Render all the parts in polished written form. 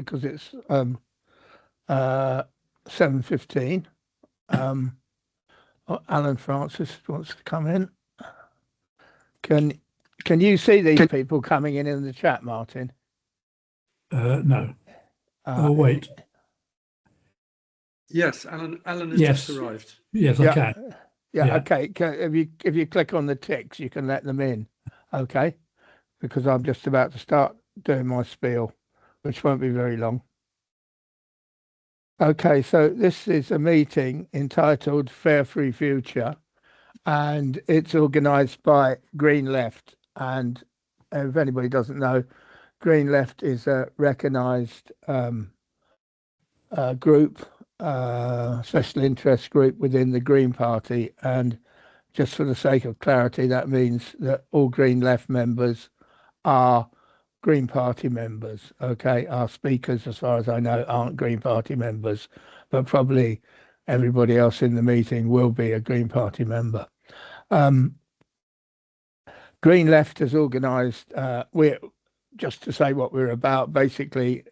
because it's 7:15. Alan Francis wants to come in. Can you see these people coming in the chat, Martin? No. Oh, wait. Yes, Alan has just arrived. Yes, I can. Yeah. Okay. If you click on the ticks, you can let them in. Okay, because I'm just about to start doing my spiel, which won't be very long. Okay, so this is a meeting entitled Fair Free Future, and it's organised by Green Left. And if anybody doesn't know, Green Left is a recognised group, special interest group within the Green Party. And just for the sake of clarity, that means that all Green Left members are Green Party members. Okay, our speakers, as far as I know, aren't Green Party members, but probably everybody else in the meeting will be a Green Party member. Green Left has organised, we're just to say what we're about, basically,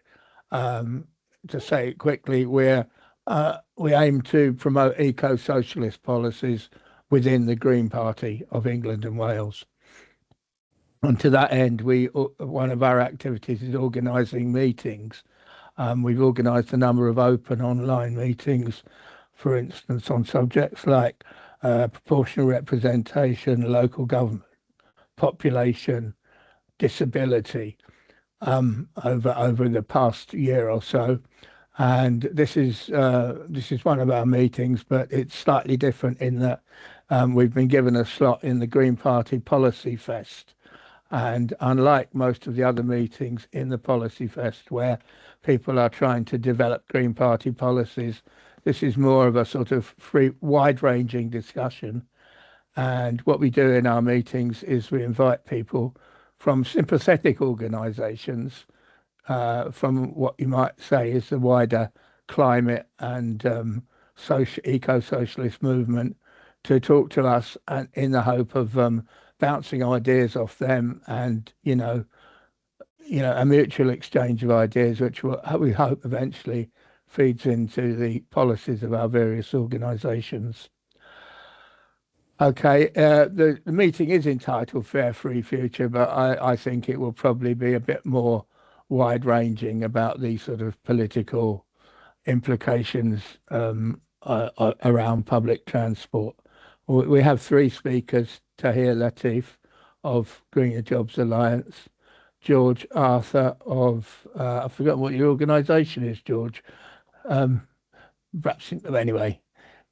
to say it quickly, we aim to promote eco-socialist policies within the Green Party of England and Wales. And to that end, one of our activities is organising meetings. We've organised a number of open online meetings, for instance, on subjects like proportional representation, local government, population, disability, over the past year or so. And this is one of our meetings, but it's slightly different in that we've been given a slot in the Green Party Policy Fest. And unlike most of the other meetings in the Policy Fest, where people are trying to develop Green Party policies, this is more of a sort of free, wide-ranging discussion. And what we do in our meetings is we invite people from sympathetic organisations, from what you might say is the wider climate and eco-socialist movement, to talk to us, and in the hope of bouncing ideas off them, and a mutual exchange of ideas, which we hope eventually feeds into the policies of our various organisations. Okay, the meeting is entitled Fair Free Future, but I think it will probably be a bit more wide-ranging about the sort of political implications around public transport. We have three speakers: Tahir, Latif of Greener Jobs Alliance, George Arthur of, I've forgotten what your organisation is, George. Perhaps, anyway,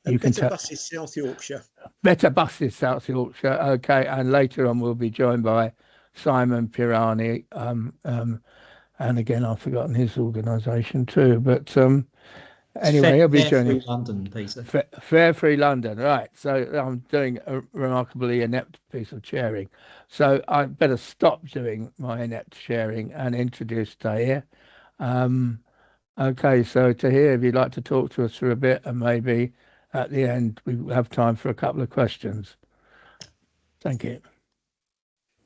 you can tell. Buses, South Yorkshire. Better Buses, South Yorkshire. Okay, and later on we'll be joined by Simon Pirani, and again I've forgotten his organisation too. But anyway, he'll be joining. Fair Free London, Peter. Fair Free London, right? So I'm doing a remarkably inept piece of chairing. So I better stop doing my inept sharing and introduce Tahir. Okay, so Tahir, if you'd like to talk to us for a bit, and maybe at the end we have time for a couple of questions. Thank you.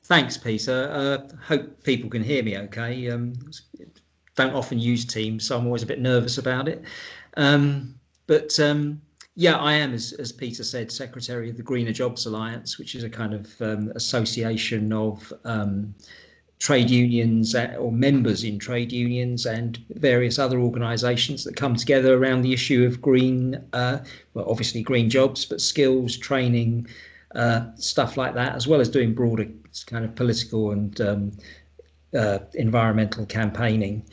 Thanks, Peter. Hope people can hear me okay. Don't often use Teams, so I'm always a bit nervous about it. Yeah, I am, as Peter said, Secretary of the Greener Jobs Alliance, which is a kind of association of trade unions or members in trade unions and various other organisations that come together around the issue of green, well, obviously green jobs, but skills, training, stuff like that, as well as doing broader kind of political and environmental campaigning.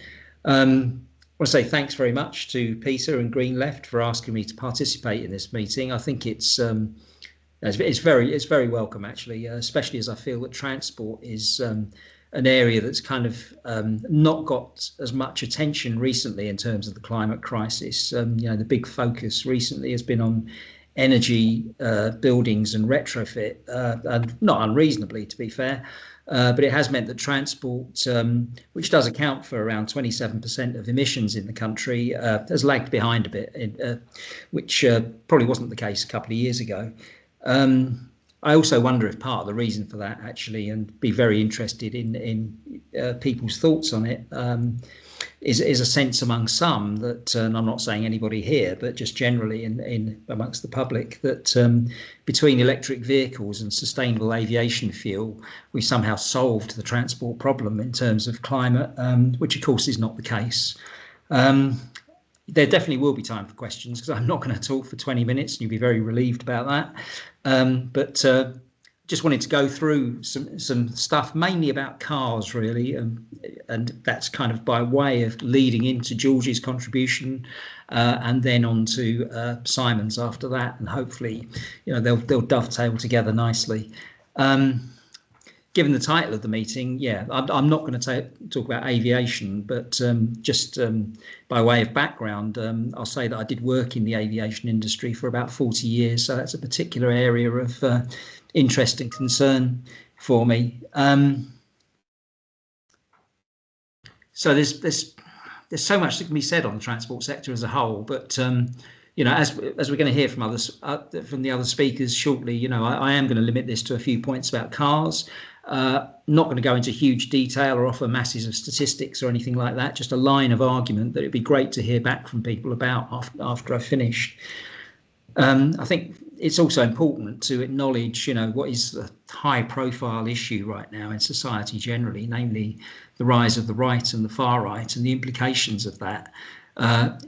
I want to say thanks very much to Peter and Green Left for asking me to participate in this meeting. I think it's very welcome, actually, especially as I feel that transport is an area that's kind of not got as much attention recently in terms of the climate crisis. The big focus recently has been on energy, buildings and retrofit, and not unreasonably, to be fair. But it has meant that transport, which does account for around 27% of emissions in the country, has lagged behind a bit, which probably wasn't the case a couple of years ago. I also wonder if part of the reason for that, actually, and be very interested in people's thoughts on it, is a sense among some that, and I'm not saying anybody here, but just generally in amongst the public, that between electric vehicles and sustainable aviation fuel, we somehow solved the transport problem in terms of climate, which of course is not the case. There definitely will be time for questions, because I'm not going to talk for 20 minutes and you'll be very relieved about that. But just wanted to go through some stuff, mainly about cars, really, and that's kind of by way of leading into George's contribution, and then on to Simon's after that, and hopefully, they'll dovetail together nicely. Given the title of the meeting, I'm not going to talk about aviation, but just by way of background, I'll say that I did work in the aviation industry for about 40 years, so that's a particular area of interest and concern for me. So there's so much that can be said on the transport sector as a whole, but as we're going to hear from others, from the other speakers shortly, I am going to limit this to a few points about cars. Not going to go into huge detail or offer masses of statistics or anything like that, just a line of argument that it'd be great to hear back from people about after I've finished. I think it's also important to acknowledge, what is the high profile issue right now in society generally, namely the rise of the right and the far right and the implications of that. I'm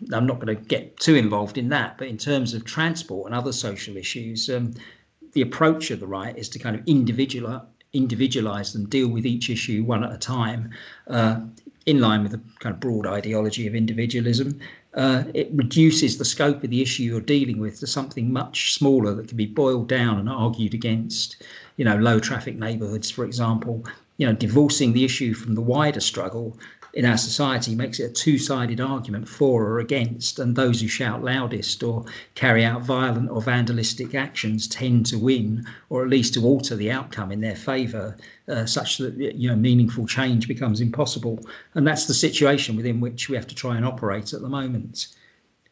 not going to get too involved in that, but in terms of transport and other social issues, the approach of the right is to kind of individualize and deal with each issue one at a time, in line with the kind of broad ideology of individualism. It reduces the scope of the issue you're dealing with to something much smaller that can be boiled down and argued against. Low traffic neighbourhoods, for example. Divorcing the issue from the wider struggle in our society makes it a two-sided argument for or against, and those who shout loudest or carry out violent or vandalistic actions tend to win, or at least to alter the outcome in their favour, such that meaningful change becomes impossible. And that's the situation within which we have to try and operate at the moment.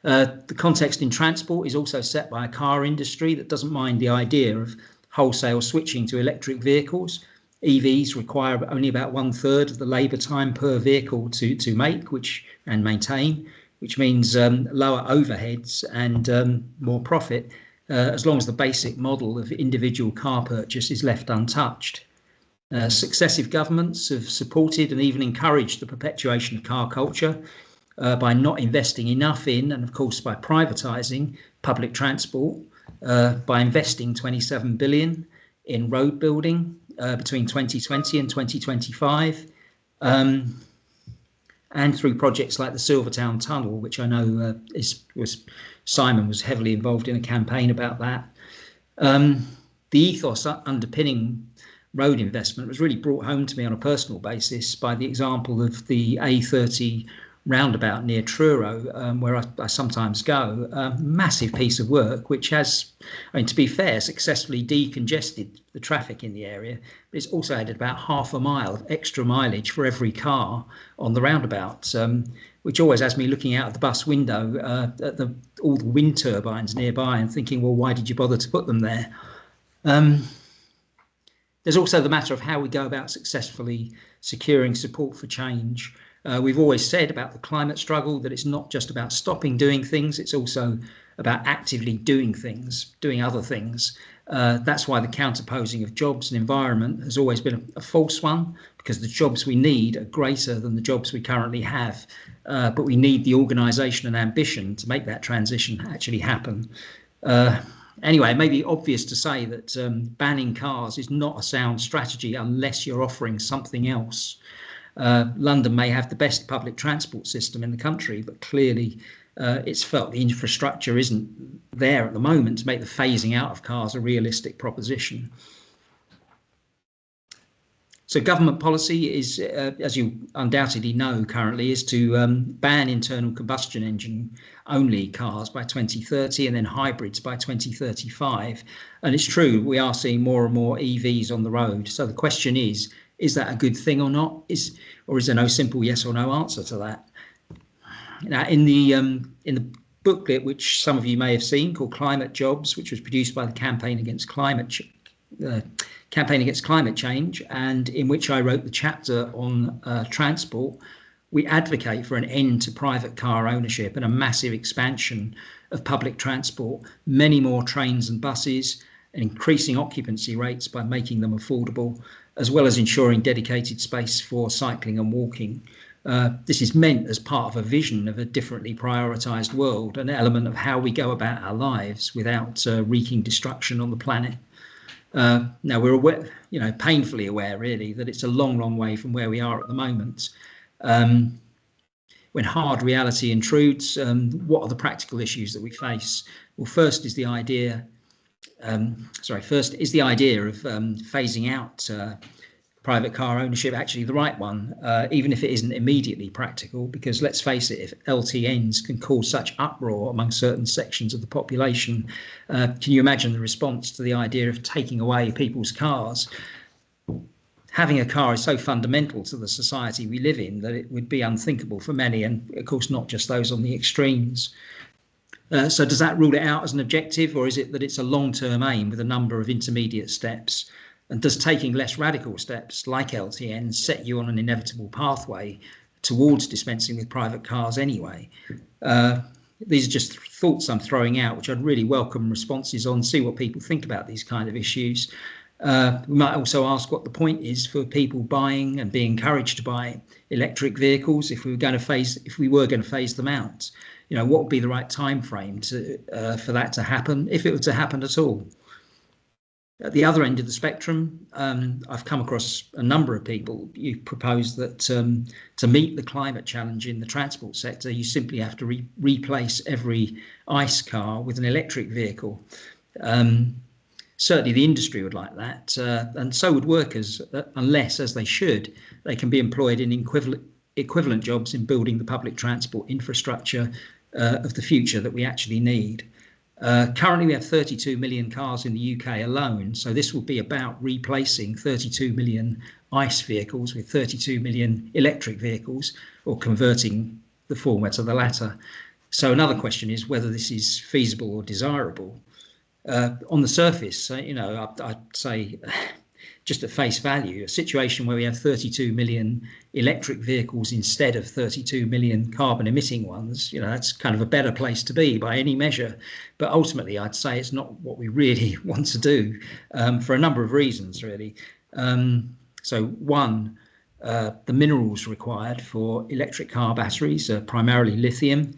The context in transport is also set by a car industry that doesn't mind the idea of wholesale switching to electric vehicles. EVs require only about 1/3 of the labour time per vehicle to make and maintain, which means lower overheads and more profit, as long as the basic model of individual car purchase is left untouched. Successive governments have supported and even encouraged the perpetuation of car culture by not investing enough in, and of course by privatising, public transport, by investing 27 billion in road building between 2020 and 2025, and through projects like the Silvertown Tunnel, which I know Simon was heavily involved in a campaign about that. The ethos underpinning road investment was really brought home to me on a personal basis by the example of the A30 roundabout near Truro, where I sometimes go. Massive piece of work, which has, to be fair, successfully decongested the traffic in the area, but it's also added about half a mile of extra mileage for every car on the roundabout, which always has me looking out of the bus window at all the wind turbines nearby and thinking, well, why did you bother to put them there? There's also the matter of how we go about successfully securing support for change. We've always said about the climate struggle that it's not just about stopping doing things, it's also about actively doing things, doing other things. That's why the counterposing of jobs and environment has always been a false one, because the jobs we need are greater than the jobs we currently have. But we need the organisation and ambition to make that transition actually happen. Anyway, it may be obvious to say that banning cars is not a sound strategy unless you're offering something else. London may have the best public transport system in the country, but clearly it's felt the infrastructure isn't there at the moment to make the phasing out of cars a realistic proposition. So government policy is, as you undoubtedly know currently, is to ban internal combustion engine only cars by 2030 and then hybrids by 2035. And it's true, we are seeing more and more EVs on the road. So the question is that a good thing or not? Or is there no simple yes or no answer to that? Now, in the booklet, which some of you may have seen, called Climate Jobs, which was produced by the Campaign Against Climate Change, and in which I wrote the chapter on transport, We advocate for an end to private car ownership and a massive expansion of public transport, many more trains and buses, and increasing occupancy rates by making them affordable, as well as ensuring dedicated space for cycling and walking. This is meant as part of a vision of a differently prioritised world, an element of how we go about our lives without wreaking destruction on the planet. Now we're aware, painfully aware really, that it's a long, long way from where we are at the moment. When hard reality intrudes, what are the practical issues that we face? Well, first is the idea of phasing out private car ownership actually the right one, even if it isn't immediately practical, because let's face it, if LTNs can cause such uproar among certain sections of the population, can you imagine the response to the idea of taking away people's cars? Having a car is so fundamental to the society we live in that it would be unthinkable for many, and of course not just those on the extremes. So does that rule it out as an objective, or is it that it's a long-term aim with a number of intermediate steps? And does taking less radical steps like LTN set you on an inevitable pathway towards dispensing with private cars anyway? These are just thoughts I'm throwing out, which I'd really welcome responses on, see what people think about these kind of issues. We might also ask what the point is for people buying and being encouraged to buy electric vehicles if we were going to phase them out. What would be the right time frame for that to happen, if it were to happen at all? At the other end of the spectrum, I've come across a number of people who propose that to meet the climate challenge in the transport sector, you simply have to replace every ICE car with an electric vehicle. Certainly the industry would like that, and so would workers, unless, as they should, they can be employed in equivalent jobs in building the public transport infrastructure of the future that we actually need. Currently, we have 32 million cars in the UK alone, so this will be about replacing 32 million ICE vehicles with 32 million electric vehicles, or converting the former to the latter. So another question is whether this is feasible or desirable. On the surface, I'd say, just at face value, a situation where we have 32 million electric vehicles instead of 32 million carbon emitting ones, that's kind of a better place to be by any measure. But ultimately, I'd say it's not what we really want to do, for a number of reasons, really. So one, the minerals required for electric car batteries are primarily lithium,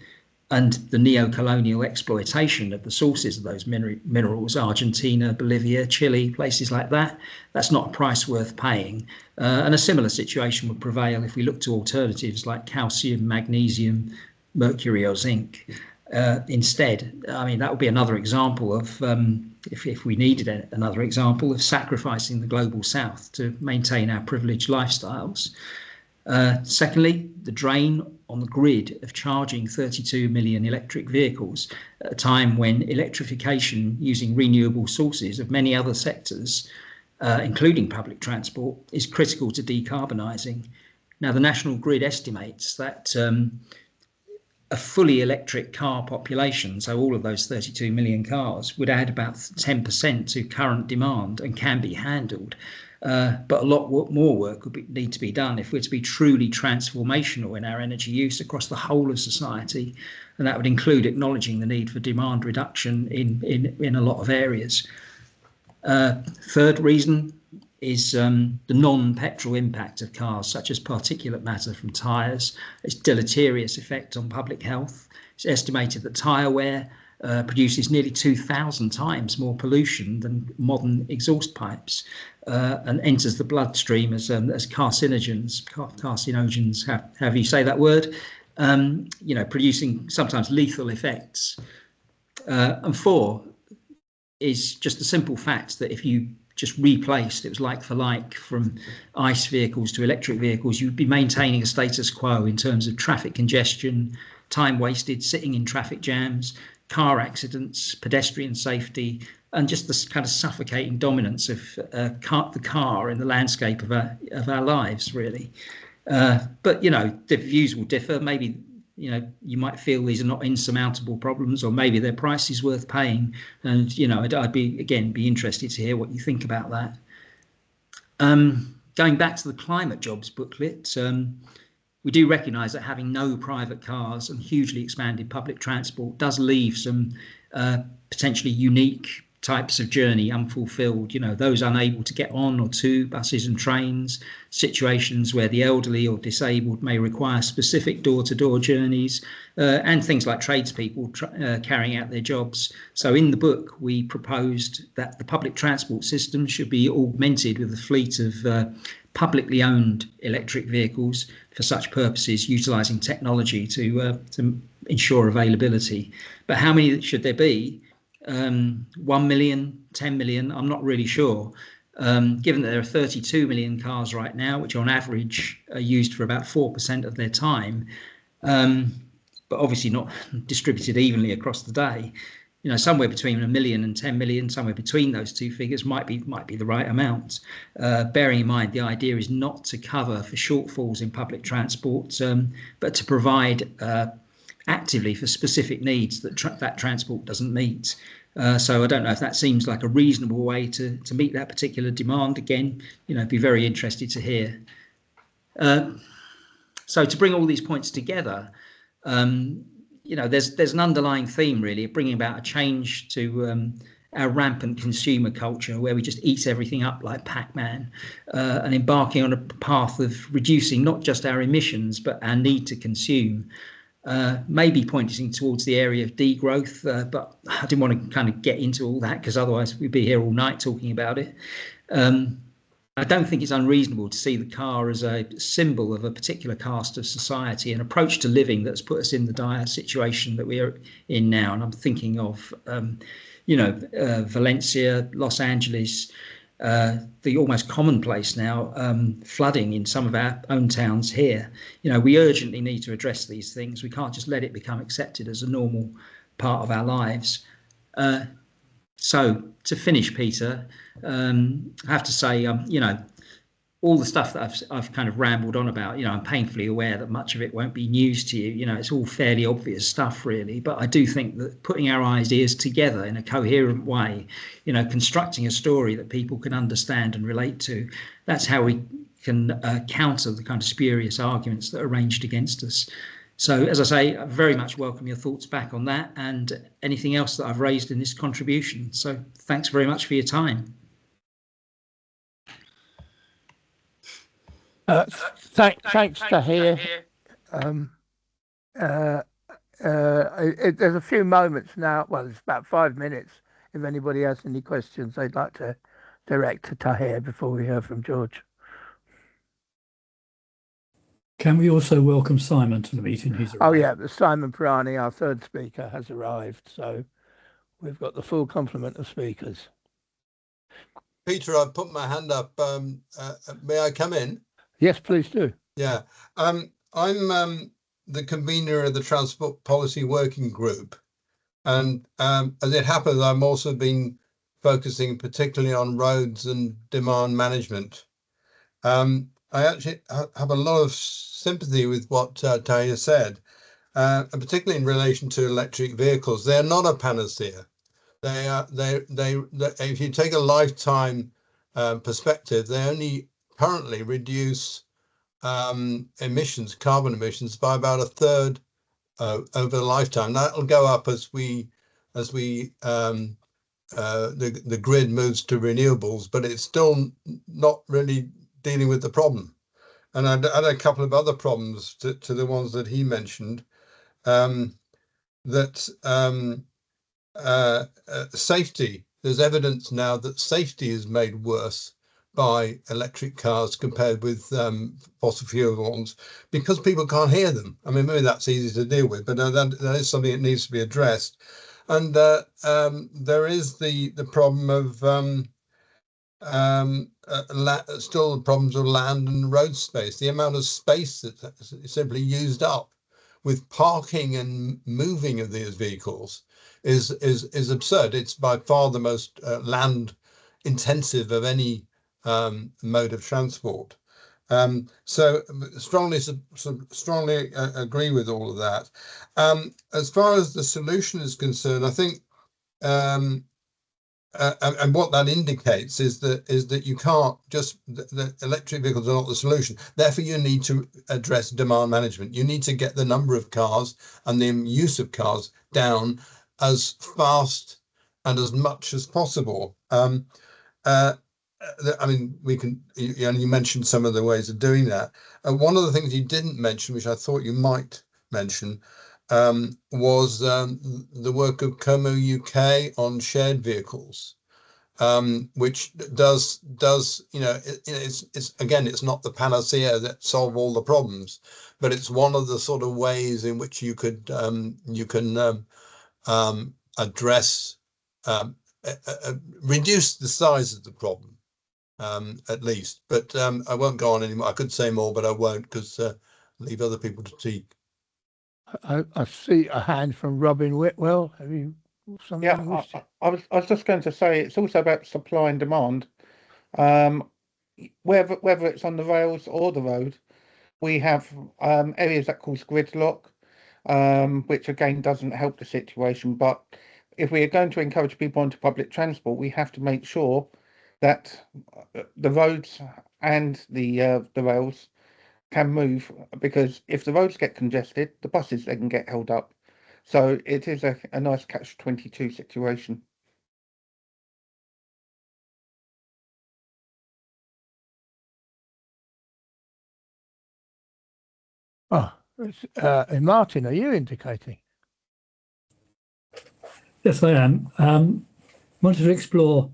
and the neo-colonial exploitation of the sources of those minerals, Argentina, Bolivia, Chile, places like that, that's not a price worth paying. And a similar situation would prevail if we look to alternatives like calcium, magnesium, mercury or zinc. Instead, that would be another example of, if we needed another example, of sacrificing the global south to maintain our privileged lifestyles. Secondly, the drain on the grid of charging 32 million electric vehicles at a time when electrification using renewable sources of many other sectors, including public transport, is critical to decarbonising. Now, the National Grid estimates that a fully electric car population, so all of those 32 million cars, would add about 10% to current demand and can be handled. But a lot more work would need to be done if we're to be truly transformational in our energy use across the whole of society, and that would include acknowledging the need for demand reduction in a lot of areas. Third reason is the non-petrol impact of cars, such as particulate matter from tyres, its deleterious effect on public health. It's estimated that tyre wear produces nearly 2,000 times more pollution than modern exhaust pipes, and enters the bloodstream as carcinogens, however you say that word, producing sometimes lethal effects. And four is just the simple fact that if you just replaced, it was like for like, from ICE vehicles to electric vehicles, you'd be maintaining a status quo in terms of traffic congestion, time wasted sitting in traffic jams, car accidents, pedestrian safety, and just this kind of suffocating dominance of the car in the landscape of our lives, really. But the views will differ. Maybe you might feel these are not insurmountable problems, or maybe their price is worth paying. And I'd be interested to hear what you think about that. Going back to the climate jobs booklet, we do recognise that having no private cars and hugely expanded public transport does leave some potentially unique types of journey unfulfilled, those unable to get on or to buses and trains, situations where the elderly or disabled may require specific door-to-door journeys, and things like tradespeople carrying out their jobs. So in the book, we proposed that the public transport system should be augmented with a fleet of publicly owned electric vehicles for such purposes, utilising technology to ensure availability. But how many should there be? 1 million, 10 million, I'm not really sure. Given that there are 32 million cars right now, which on average are used for about 4% of their time, but obviously not distributed evenly across the day, somewhere between 1 million and 10 million, somewhere between those two figures might be the right amount. Bearing in mind the idea is not to cover for shortfalls in public transport, but to provide actively for specific needs that that transport doesn't meet. So I don't know if that seems like a reasonable way to meet that particular demand. Again, be very interested to hear. So to bring all these points together, there's an underlying theme really of bringing about a change to our rampant consumer culture where we just eat everything up like Pac-Man, and embarking on a path of reducing not just our emissions but our need to consume. Maybe pointing towards the area of degrowth, but I didn't want to kind of get into all that because otherwise we'd be here all night talking about it. I don't think it's unreasonable to see the car as a symbol of a particular caste of society, an approach to living that's put us in the dire situation that we are in now. And I'm thinking of, Valencia, Los Angeles, the almost commonplace now flooding in some of our own towns here. We urgently need to address these things. We can't just let it become accepted as a normal part of our lives. So to finish, Peter, I have to say, all the stuff that I've kind of rambled on about, I'm painfully aware that much of it won't be news to you. It's all fairly obvious stuff, really. But I do think that putting our ideas together in a coherent way, constructing a story that people can understand and relate to, that's how we can counter the kind of spurious arguments that are ranged against us. So, as I say, I very much welcome your thoughts back on that and anything else that I've raised in this contribution. So thanks very much for your time. Thanks, Tahir. There's a few moments now. Well, it's about 5 minutes. If anybody has any questions they'd like to direct to Tahir before we hear from George. Can we also welcome Simon to the meeting? He's arrived. Oh yeah, Simon Pirani, our third speaker, has arrived. So we've got the full complement of speakers. Peter, I've put my hand up. May I come in? Yes, please do. Yeah, I'm the convener of the Transport Policy Working Group. And as it happens, I'm also been focusing particularly on roads and demand management. I actually have a lot of sympathy with what Tahir said, and particularly in relation to electric vehicles. They're not a panacea. If you take a lifetime perspective, they only currently reduce emissions, carbon emissions, by about a third over the lifetime. That'll go up as the grid moves to renewables, but it's still not really dealing with the problem. And I'd add a couple of other problems to the ones that he mentioned. Safety. There's evidence now that safety is made worse by electric cars compared with fossil fuel ones because people can't hear them. I mean, maybe that's easy to deal with, but that is something that needs to be addressed. And there is the problem of still the problems of land and road space. The amount of space that's simply used up with parking and moving of these vehicles is absurd. It's by far the most land intensive of any mode of transport. So strongly agree with all of that. As far as the solution is concerned, I think and what that indicates is that you can't just the electric vehicles are not the solution. Therefore, you need to address demand management. You need to get the number of cars and the use of cars down as fast and as much as possible. I mean, we can. You mentioned some of the ways of doing that. One of the things you didn't mention, which I thought you might mention, was the work of Como UK on shared vehicles, which does it's again, it's not the panacea that solve all the problems, but it's one of the sort of ways in which you can address reduce the size of the problem. At least, but I won't go on anymore. I could say more, but I won't because leave other people to speak. I see a hand from Robin Whitwell. Have you? Yeah, I was just going to say it's also about supply and demand. Whether it's on the rails or the road, we have areas that cause gridlock, which again doesn't help the situation. But if we are going to encourage people onto public transport, we have to make sure that the roads and the rails can move, because if the roads get congested, the buses then get held up. So it is a nice catch-22 situation. Oh, Martin, are you indicating? Yes, I am. Wanted to explore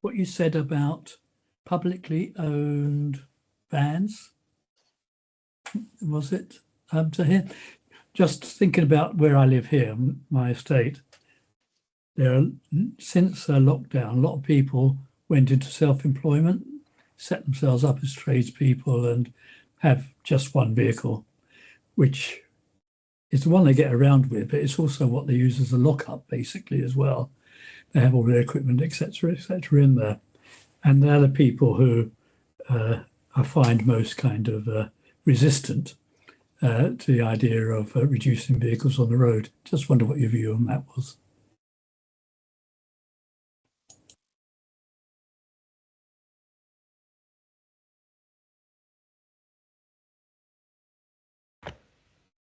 what you said about publicly owned vans. Was it, Tahir? Just thinking about where I live here, my estate, since lockdown, a lot of people went into self-employment, set themselves up as tradespeople and have just one vehicle, which is the one they get around with, but it's also what they use as a lockup basically as well. They have all their equipment, etc., in there. And they're the people who I find most kind of resistant to the idea of reducing vehicles on the road. Just wonder what your view on that was.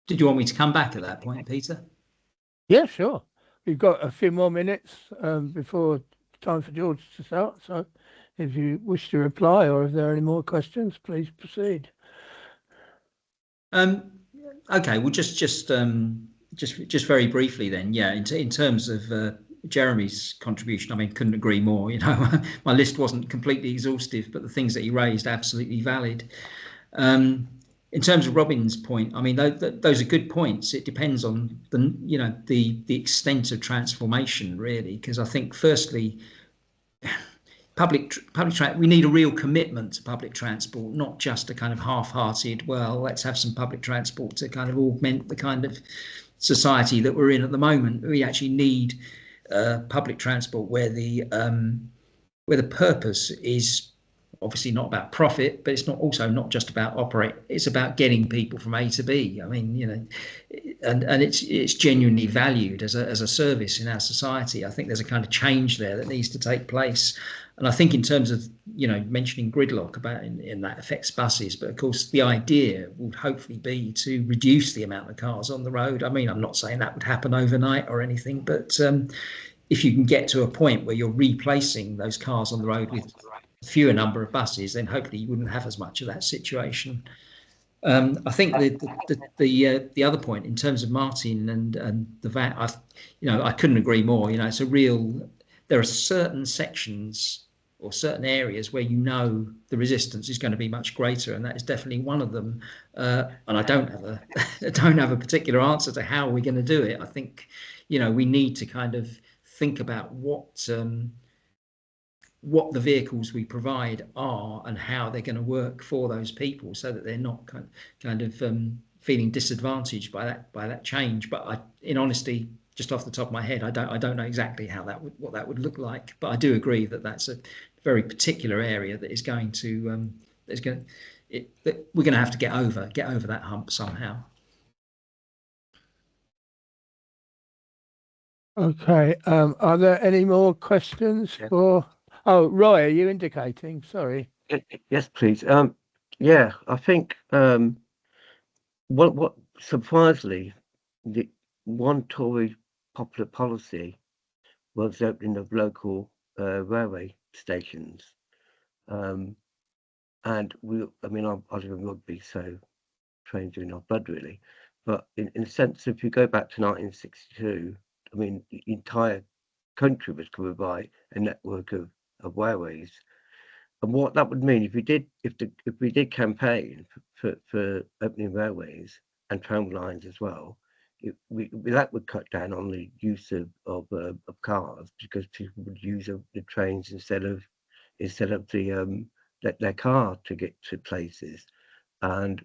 Did you want me to come back at that point, Peter? Yeah, sure. We've got a few more minutes before time for George to start. So if you wish to reply or if there are any more questions, please proceed. Okay, well, just very briefly then. Yeah, in terms of Jeremy's contribution, I mean, couldn't agree more. You know, my list wasn't completely exhaustive, but the things that he raised absolutely valid. In terms of Robin's point, I mean, those are good points. It depends on the extent of transformation, really, because I think firstly, we need a real commitment to public transport, not just a kind of half-hearted, well, let's have some public transport to kind of augment the kind of society that we're in at the moment. We actually need public transport where the purpose is obviously not about profit, but it's also not just about operate. It's about getting people from A to B. I mean, you know, and it's genuinely valued as a service in our society. I think there's a kind of change there that needs to take place. And I think in terms of, you know, mentioning gridlock about in that affects buses, but of course the idea would hopefully be to reduce the amount of cars on the road. I mean, I'm not saying that would happen overnight or anything, but if you can get to a point where you're replacing those cars on the road with fewer number of buses, then hopefully you wouldn't have as much of that situation. I think the other point in terms of Martin and the van, I couldn't agree more. You know, there are certain sections or certain areas where the resistance is going to be much greater, and that is definitely one of them. And I don't have a particular answer to how we're going to do it. I think, you know, we need to kind of think about what the vehicles we provide are and how they're going to work for those people, so that they're not kind of feeling disadvantaged by that change. But in honesty, just off the top of my head, I don't know exactly what that would look like. But I do agree that that's a very particular area that is going to that we're going to have to get over that hump somehow. Okay. Are there any more questions for? Oh, Roy, are you indicating? Sorry. Yes, please. Yeah, I think what surprisingly, the one Tory popular policy was the opening of local railway stations. And I mean, I live in Rugby, so trains are in our blood, really. But in a sense, if you go back to 1962, I mean, the entire country was covered by a network of railways. And what that would mean if we did campaign for opening railways and tram lines as well, that would cut down on the use of cars, because people would use the trains instead of their car to get to places. And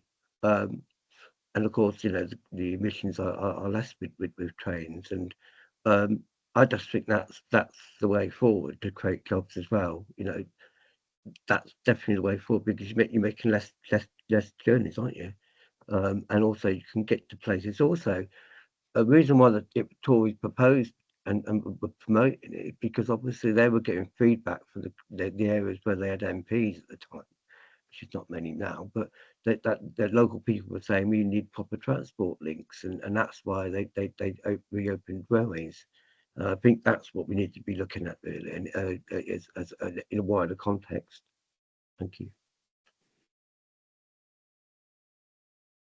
of course, you know, the emissions are less with trains. And I just think that's the way forward to create jobs as well. You know, that's definitely the way forward, because you're making less journeys, aren't you? And also you can get to places. Also, a reason why the Tories proposed and were promoting it, because obviously they were getting feedback from the areas where they had MPs at the time, which is not many now, but the local people were saying we need proper transport links, and that's why they reopened railways. I think that's what we need to be looking at, really, and as in a wider context. Thank you.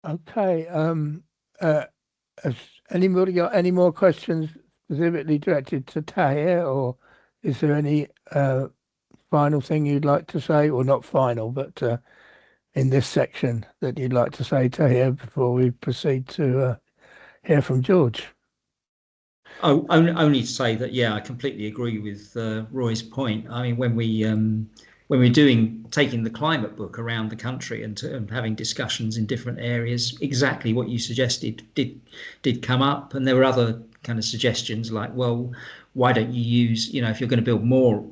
Okay. Has anybody got any more questions specifically directed to Tahir, or is there any final thing you'd like to say, or not final, but in this section that you'd like to say, Tahir, before we proceed to hear from George? Oh, only to say that, yeah, I completely agree with Roy's point. I mean, when we're taking the climate book around the country and having discussions in different areas, exactly what you suggested did come up, and there were other kind of suggestions like, well, why don't you use, you know, if you're going to build more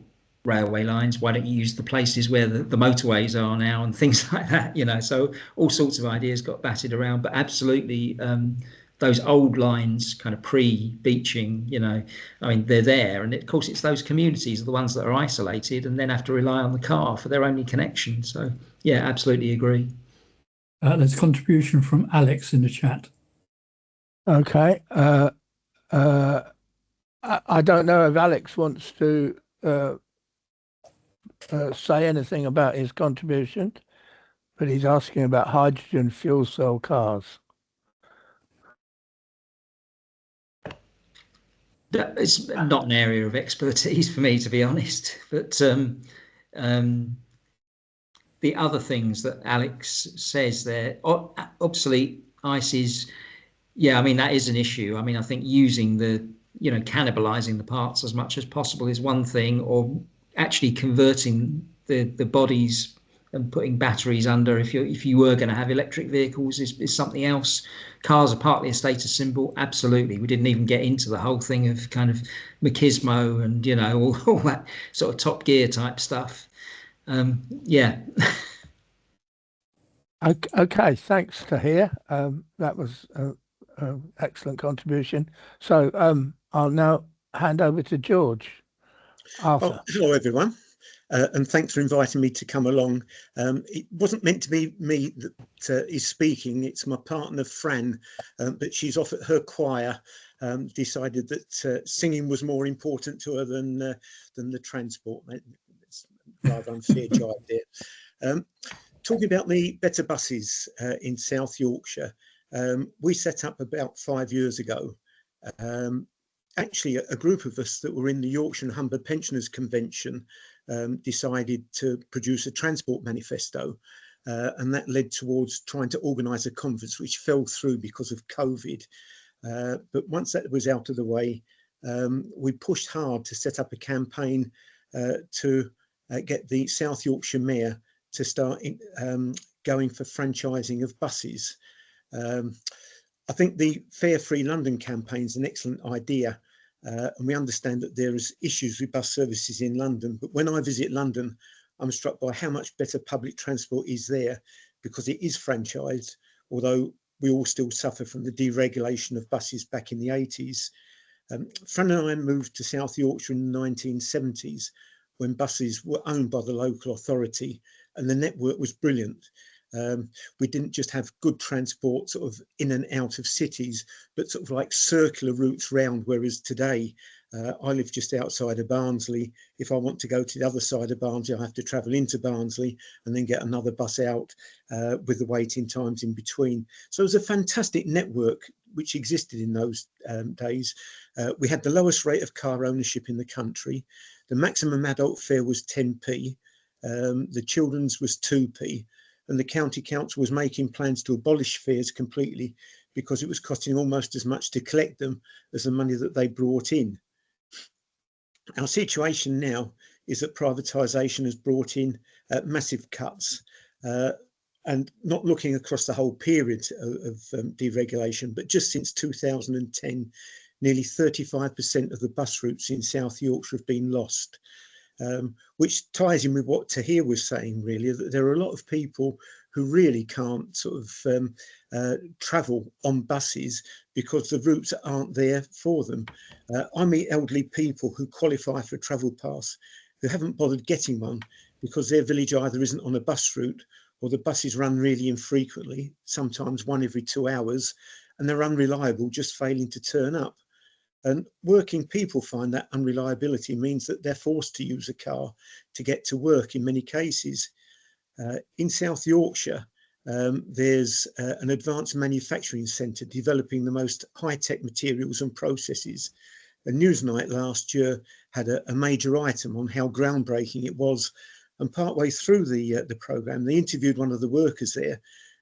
railway lines, why don't you use the places where the motorways are now and things like that, you know? So all sorts of ideas got batted around, but absolutely. Those old lines, kind of pre-beaching, you know, I mean, they're there. And of course, it's those communities are the ones that are isolated and then have to rely on the car for their only connection. So, yeah, absolutely agree. There's a contribution from Alex in the chat. Okay. I don't know if Alex wants to say anything about his contribution, but he's asking about hydrogen fuel cell cars. It's not an area of expertise for me, to be honest. But the other things that Alex says there, obsolete ICEs, yeah, I mean, that is an issue. I mean, I think using cannibalizing the parts as much as possible is one thing, or actually converting the bodies and putting batteries under, if you were going to have electric vehicles, is something else. Cars are partly a status symbol, absolutely. We didn't even get into the whole thing of kind of machismo and, you know, all that sort of Top Gear type stuff. Yeah. Okay, thanks, Tahir. That was an excellent contribution. So I'll now hand over to George. Arthur. Oh, hello, everyone. And thanks for inviting me to come along. It wasn't meant to be me that is speaking. It's my partner, Fran, but she's off at her choir, decided that singing was more important to her than the transport. It's rather unfair job there. Talking about the better buses in South Yorkshire, we set up about 5 years ago. Actually, a group of us that were in the Yorkshire and Humber Pensioners Convention decided to produce a transport manifesto, and that led towards trying to organise a conference, which fell through because of COVID. But once that was out of the way, we pushed hard to set up a campaign to get the South Yorkshire Mayor to start going for franchising of buses. I think the Fare Free London campaign is an excellent idea, and we understand that there is issues with bus services in London. But when I visit London, I'm struck by how much better public transport is there, because it is franchised, although we all still suffer from the deregulation of buses back in the 80s. Fran and I moved to South Yorkshire in the 1970s when buses were owned by the local authority and the network was brilliant. We didn't just have good transport sort of in and out of cities, but sort of like circular routes round, whereas today I live just outside of Barnsley. If I want to go to the other side of Barnsley, I have to travel into Barnsley and then get another bus out with the waiting times in between. So it was a fantastic network which existed in those days. We had the lowest rate of car ownership in the country. The maximum adult fare was 10p. The children's was 2p. And the county council was making plans to abolish fares completely because it was costing almost as much to collect them as the money that they brought in. Our situation now is that privatisation has brought in massive cuts and not looking across the whole period of deregulation, but just since 2010, nearly 35% of the bus routes in South Yorkshire have been lost. Which ties in with what Tahir was saying, really, that there are a lot of people who really can't sort of travel on buses because the routes aren't there for them. I meet elderly people who qualify for a travel pass who haven't bothered getting one because their village either isn't on a bus route or the buses run really infrequently, sometimes one every 2 hours, and they're unreliable, just failing to turn up. And working people find that unreliability means that they're forced to use a car to get to work in many cases. In South Yorkshire, there's an advanced manufacturing centre developing the most high-tech materials and processes. A Newsnight last year had a major item on how groundbreaking it was. And partway through the programme, they interviewed one of the workers there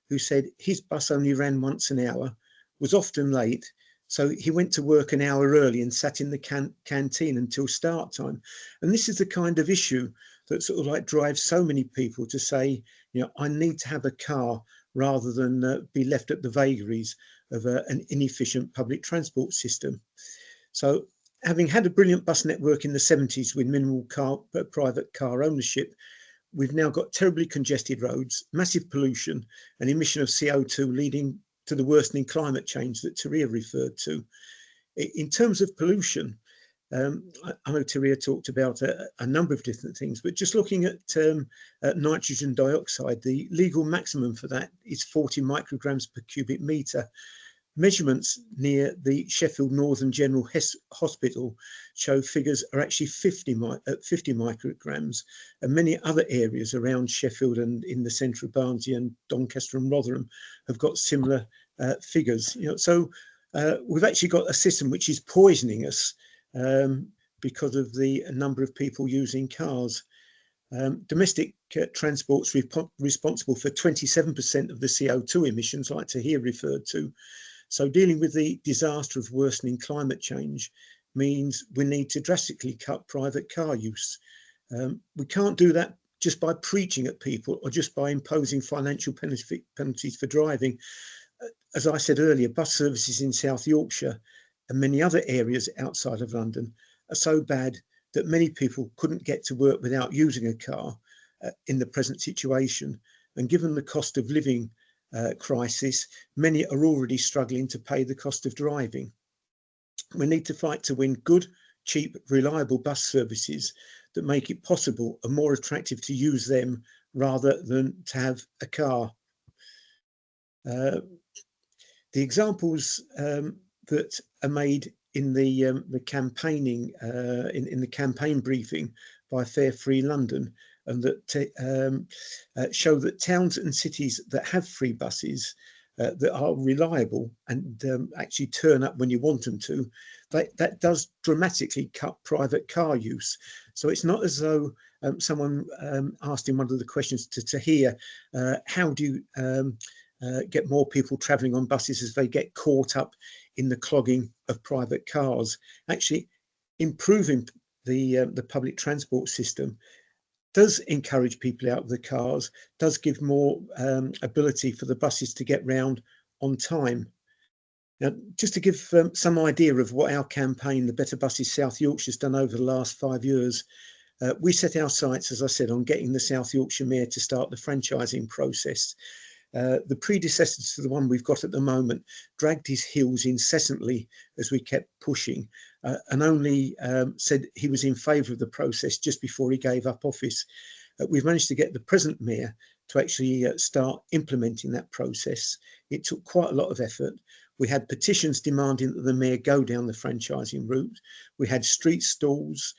who said his bus only ran once an hour, was often late, so he went to work an hour early and sat in the canteen until start time. And this is the kind of issue that sort of like drives so many people to say, you know, I need to have a car rather than be left at the vagaries of an inefficient public transport system. So having had a brilliant bus network in the 70s with minimal private car ownership, we've now got terribly congested roads, massive pollution and emission of CO2 leading to the worsening climate change that Tahir referred to. In terms of pollution, I know Tahir talked about a number of different things, but just looking at nitrogen dioxide, the legal maximum for that is 40 micrograms per cubic metre. Measurements near the Sheffield Northern General Hospital show figures are actually 50 micrograms, and many other areas around Sheffield and in the centre of Barnsley and Doncaster and Rotherham have got similar figures. You know, so we've actually got a system which is poisoning us because of the number of people using cars. Domestic transport's responsible for 27% of the CO2 emissions, like Tahir referred to. So dealing with the disaster of worsening climate change means we need to drastically cut private car use. We can't do that just by preaching at people or just by imposing financial penalties for driving. As I said earlier, bus services in South Yorkshire and many other areas outside of London are so bad that many people couldn't get to work without using a car in the present situation. And given the cost of living crisis, many are already struggling to pay the cost of driving. We need to fight to win good, cheap, reliable bus services that make it possible and more attractive to use them rather than to have a car. The examples that are made in the campaigning in the campaign briefing by Fare Free London, and that show that towns and cities that have free buses that are reliable and actually turn up when you want them to, that does dramatically cut private car use. So it's not as though someone asked in one of the questions to Tahir, how do you get more people travelling on buses as they get caught up in the clogging of private cars? Actually, improving the public transport system does encourage people out of the cars, does give more ability for the buses to get round on time. Now, just to give some idea of what our campaign, the Better Buses South Yorkshire, has done over the last 5 years, we set our sights, as I said, on getting the South Yorkshire Mayor to start the franchising process. The predecessor to the one we've got at the moment dragged his heels incessantly as we kept pushing, and only said he was in favour of the process just before he gave up office. We've managed to get the present mayor to actually start implementing that process. It took quite a lot of effort. We had petitions demanding that the mayor go down the franchising route. We had street stalls.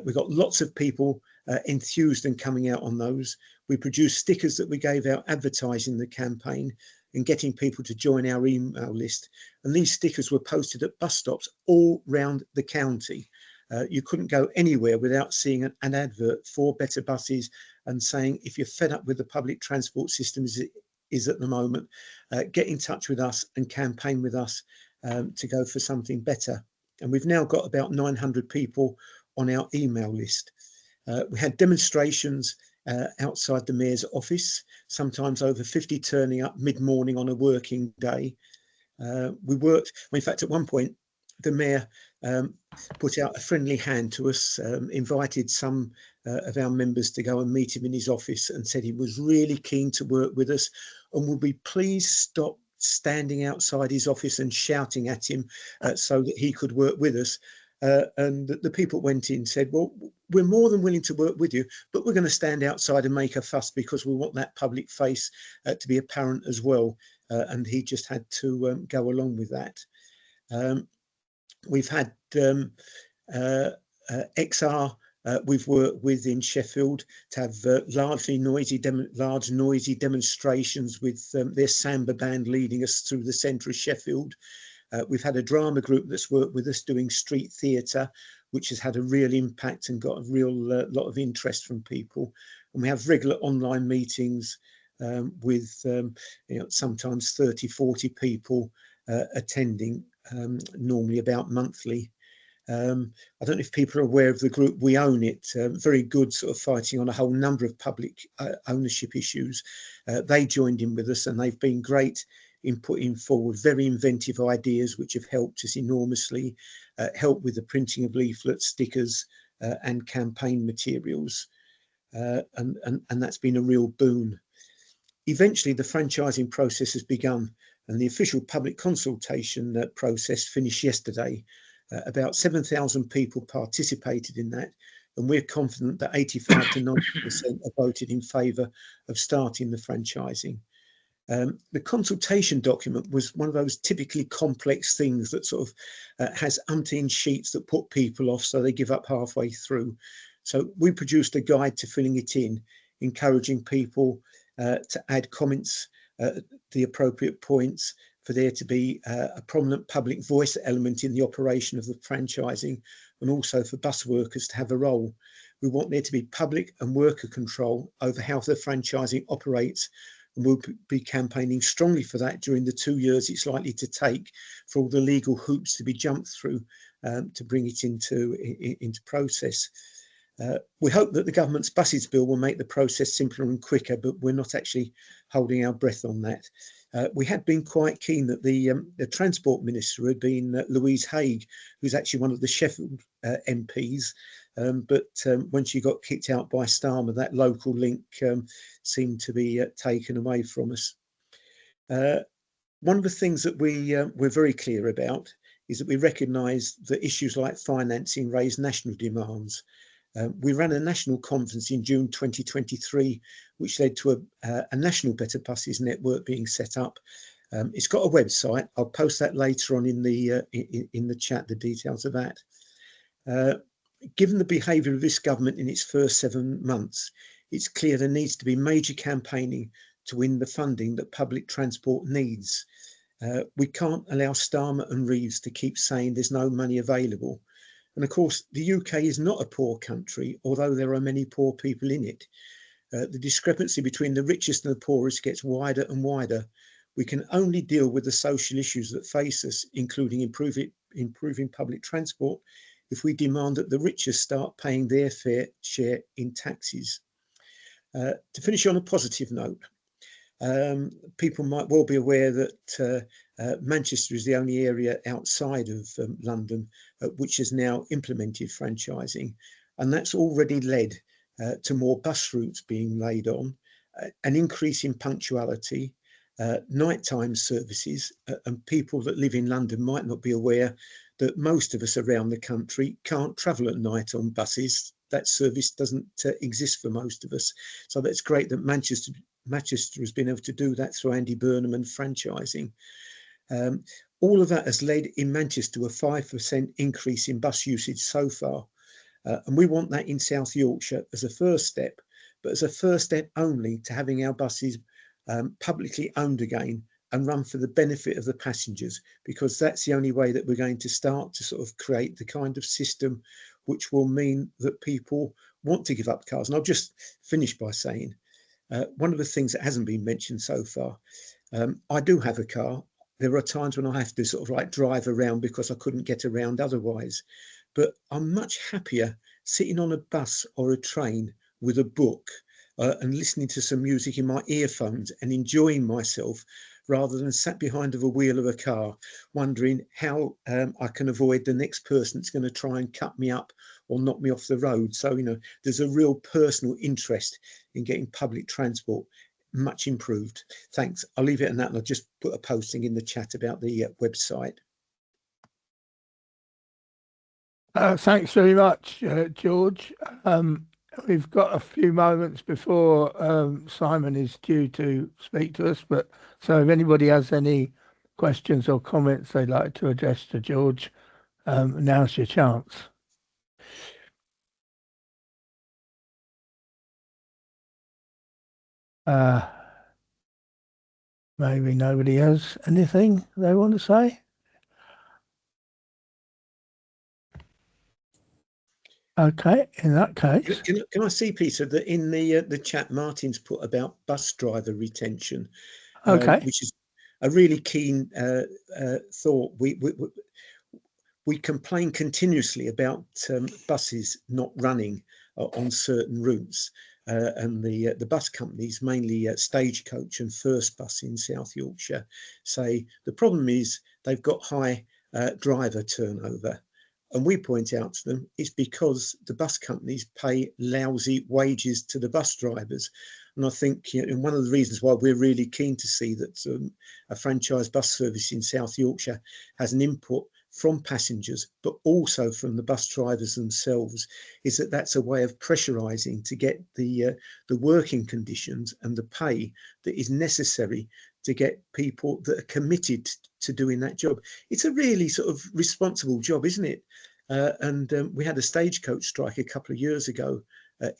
We got lots of people enthused and coming out on those. We produced stickers that we gave out advertising the campaign and getting people to join our email list. And these stickers were posted at bus stops all round the county. You couldn't go anywhere without seeing an advert for better buses and saying, if you're fed up with the public transport system as it is at the moment, get in touch with us and campaign with us to go for something better. And we've now got about 900 people on our email list. We had demonstrations outside the mayor's office, sometimes over 50 turning up mid-morning on a working day. We worked, in fact, at one point, the mayor put out a friendly hand to us, invited some of our members to go and meet him in his office, and said he was really keen to work with us and would we please stop standing outside his office and shouting at him so that he could work with us. And the people went in and said, well, we're more than willing to work with you, but we're going to stand outside and make a fuss because we want that public face to be apparent as well. And he just had to go along with that. We've had XR we've worked with in Sheffield to have large noisy demonstrations with their samba band leading us through the centre of Sheffield. We've had a drama group that's worked with us doing street theatre, which has had a real impact and got a real lot of interest from people. And we have regular online meetings with sometimes 30, 40 people attending, normally about monthly. I don't know if people are aware of the group We Own It, very good sort of fighting on a whole number of public ownership issues. They joined in with us and they've been great in putting forward very inventive ideas which have helped us enormously, helped with the printing of leaflets, stickers and campaign materials. And that's been a real boon. Eventually, the franchising process has begun and the official public consultation process finished yesterday. About 7,000 people participated in that, and we're confident that 85 to 90% have voted in favour of starting the franchising. The consultation document was one of those typically complex things that sort of has umpteen sheets that put people off, so they give up halfway through. So we produced a guide to filling it in, encouraging people to add comments at the appropriate points, for there to be a prominent public voice element in the operation of the franchising, and also for bus workers to have a role. We want there to be public and worker control over how the franchising operates, and we'll be campaigning strongly for that during the 2 years it's likely to take for all the legal hoops to be jumped through to bring it into process. We hope that the government's buses bill will make the process simpler and quicker, but we're not actually holding our breath on that. We had been quite keen that the Transport Minister had been Louise Haigh, who's actually one of the Sheffield MPs, but when she got kicked out by Starmer, that local link seemed to be taken away from us. One of the things that we're very clear about is that we recognise that issues like financing raise national demands. We ran a national conference in June 2023, which led to a national Better Buses network being set up. It's got a website. I'll post that later on in the chat, the details of that. Given the behaviour of this government in its first 7 months, it's clear there needs to be major campaigning to win the funding that public transport needs. We can't allow Starmer and Reeves to keep saying there's no money available. And of course, the UK is not a poor country, although there are many poor people in it. The discrepancy between the richest and the poorest gets wider and wider. We can only deal with the social issues that face us, including improving public transport, if we demand that the richest start paying their fair share in taxes. To finish on a positive note, people might well be aware that Manchester is the only area outside of London which has now implemented franchising, and that's already led to more bus routes being laid on, an increase in punctuality, nighttime services, and people that live in London might not be aware that most of us around the country can't travel at night on buses. That service doesn't exist for most of us. So that's great that Manchester has been able to do that through Andy Burnham and franchising. All of that has led in Manchester to a 5% increase in bus usage so far. And we want that in South Yorkshire as a first step, but as a first step only to having our buses publicly owned again and run for the benefit of the passengers, because that's the only way that we're going to start to sort of create the kind of system which will mean that people want to give up cars. And I'll just finish by saying, one of the things that hasn't been mentioned so far, I do have a car. There are times when I have to sort of like drive around because I couldn't get around otherwise. But I'm much happier sitting on a bus or a train with a book and listening to some music in my earphones and enjoying myself, rather than sat behind of a wheel of a car wondering how I can avoid the next person that's going to try and cut me up or knock me off the road. So, you know, there's a real personal interest in getting public transport much improved. Thanks. I'll leave it at that, and I'll just put a posting in the chat about the website. Thanks very much, George. We've got a few moments before Simon is due to speak to us, but so if anybody has any questions or comments they'd like to address to George, now's your chance. Maybe nobody has anything they want to say. Okay, in that case, can I see, Peter, that in the chat Martin's put about bus driver retention, okay, which is a really keen thought. We complain continuously about buses not running on certain routes, and the bus companies, mainly Stagecoach and First Bus in South Yorkshire, say the problem is they've got high driver turnover. And we point out to them it's because the bus companies pay lousy wages to the bus drivers. And I think, you know, and one of the reasons why we're really keen to see that a franchise bus service in South Yorkshire has an input from passengers, but also from the bus drivers themselves, is that that's a way of pressurising to get the working conditions and the pay that is necessary to get people that are committed to doing that job. It's a really sort of responsible job, isn't it? And we had a Stagecoach strike a couple of years ago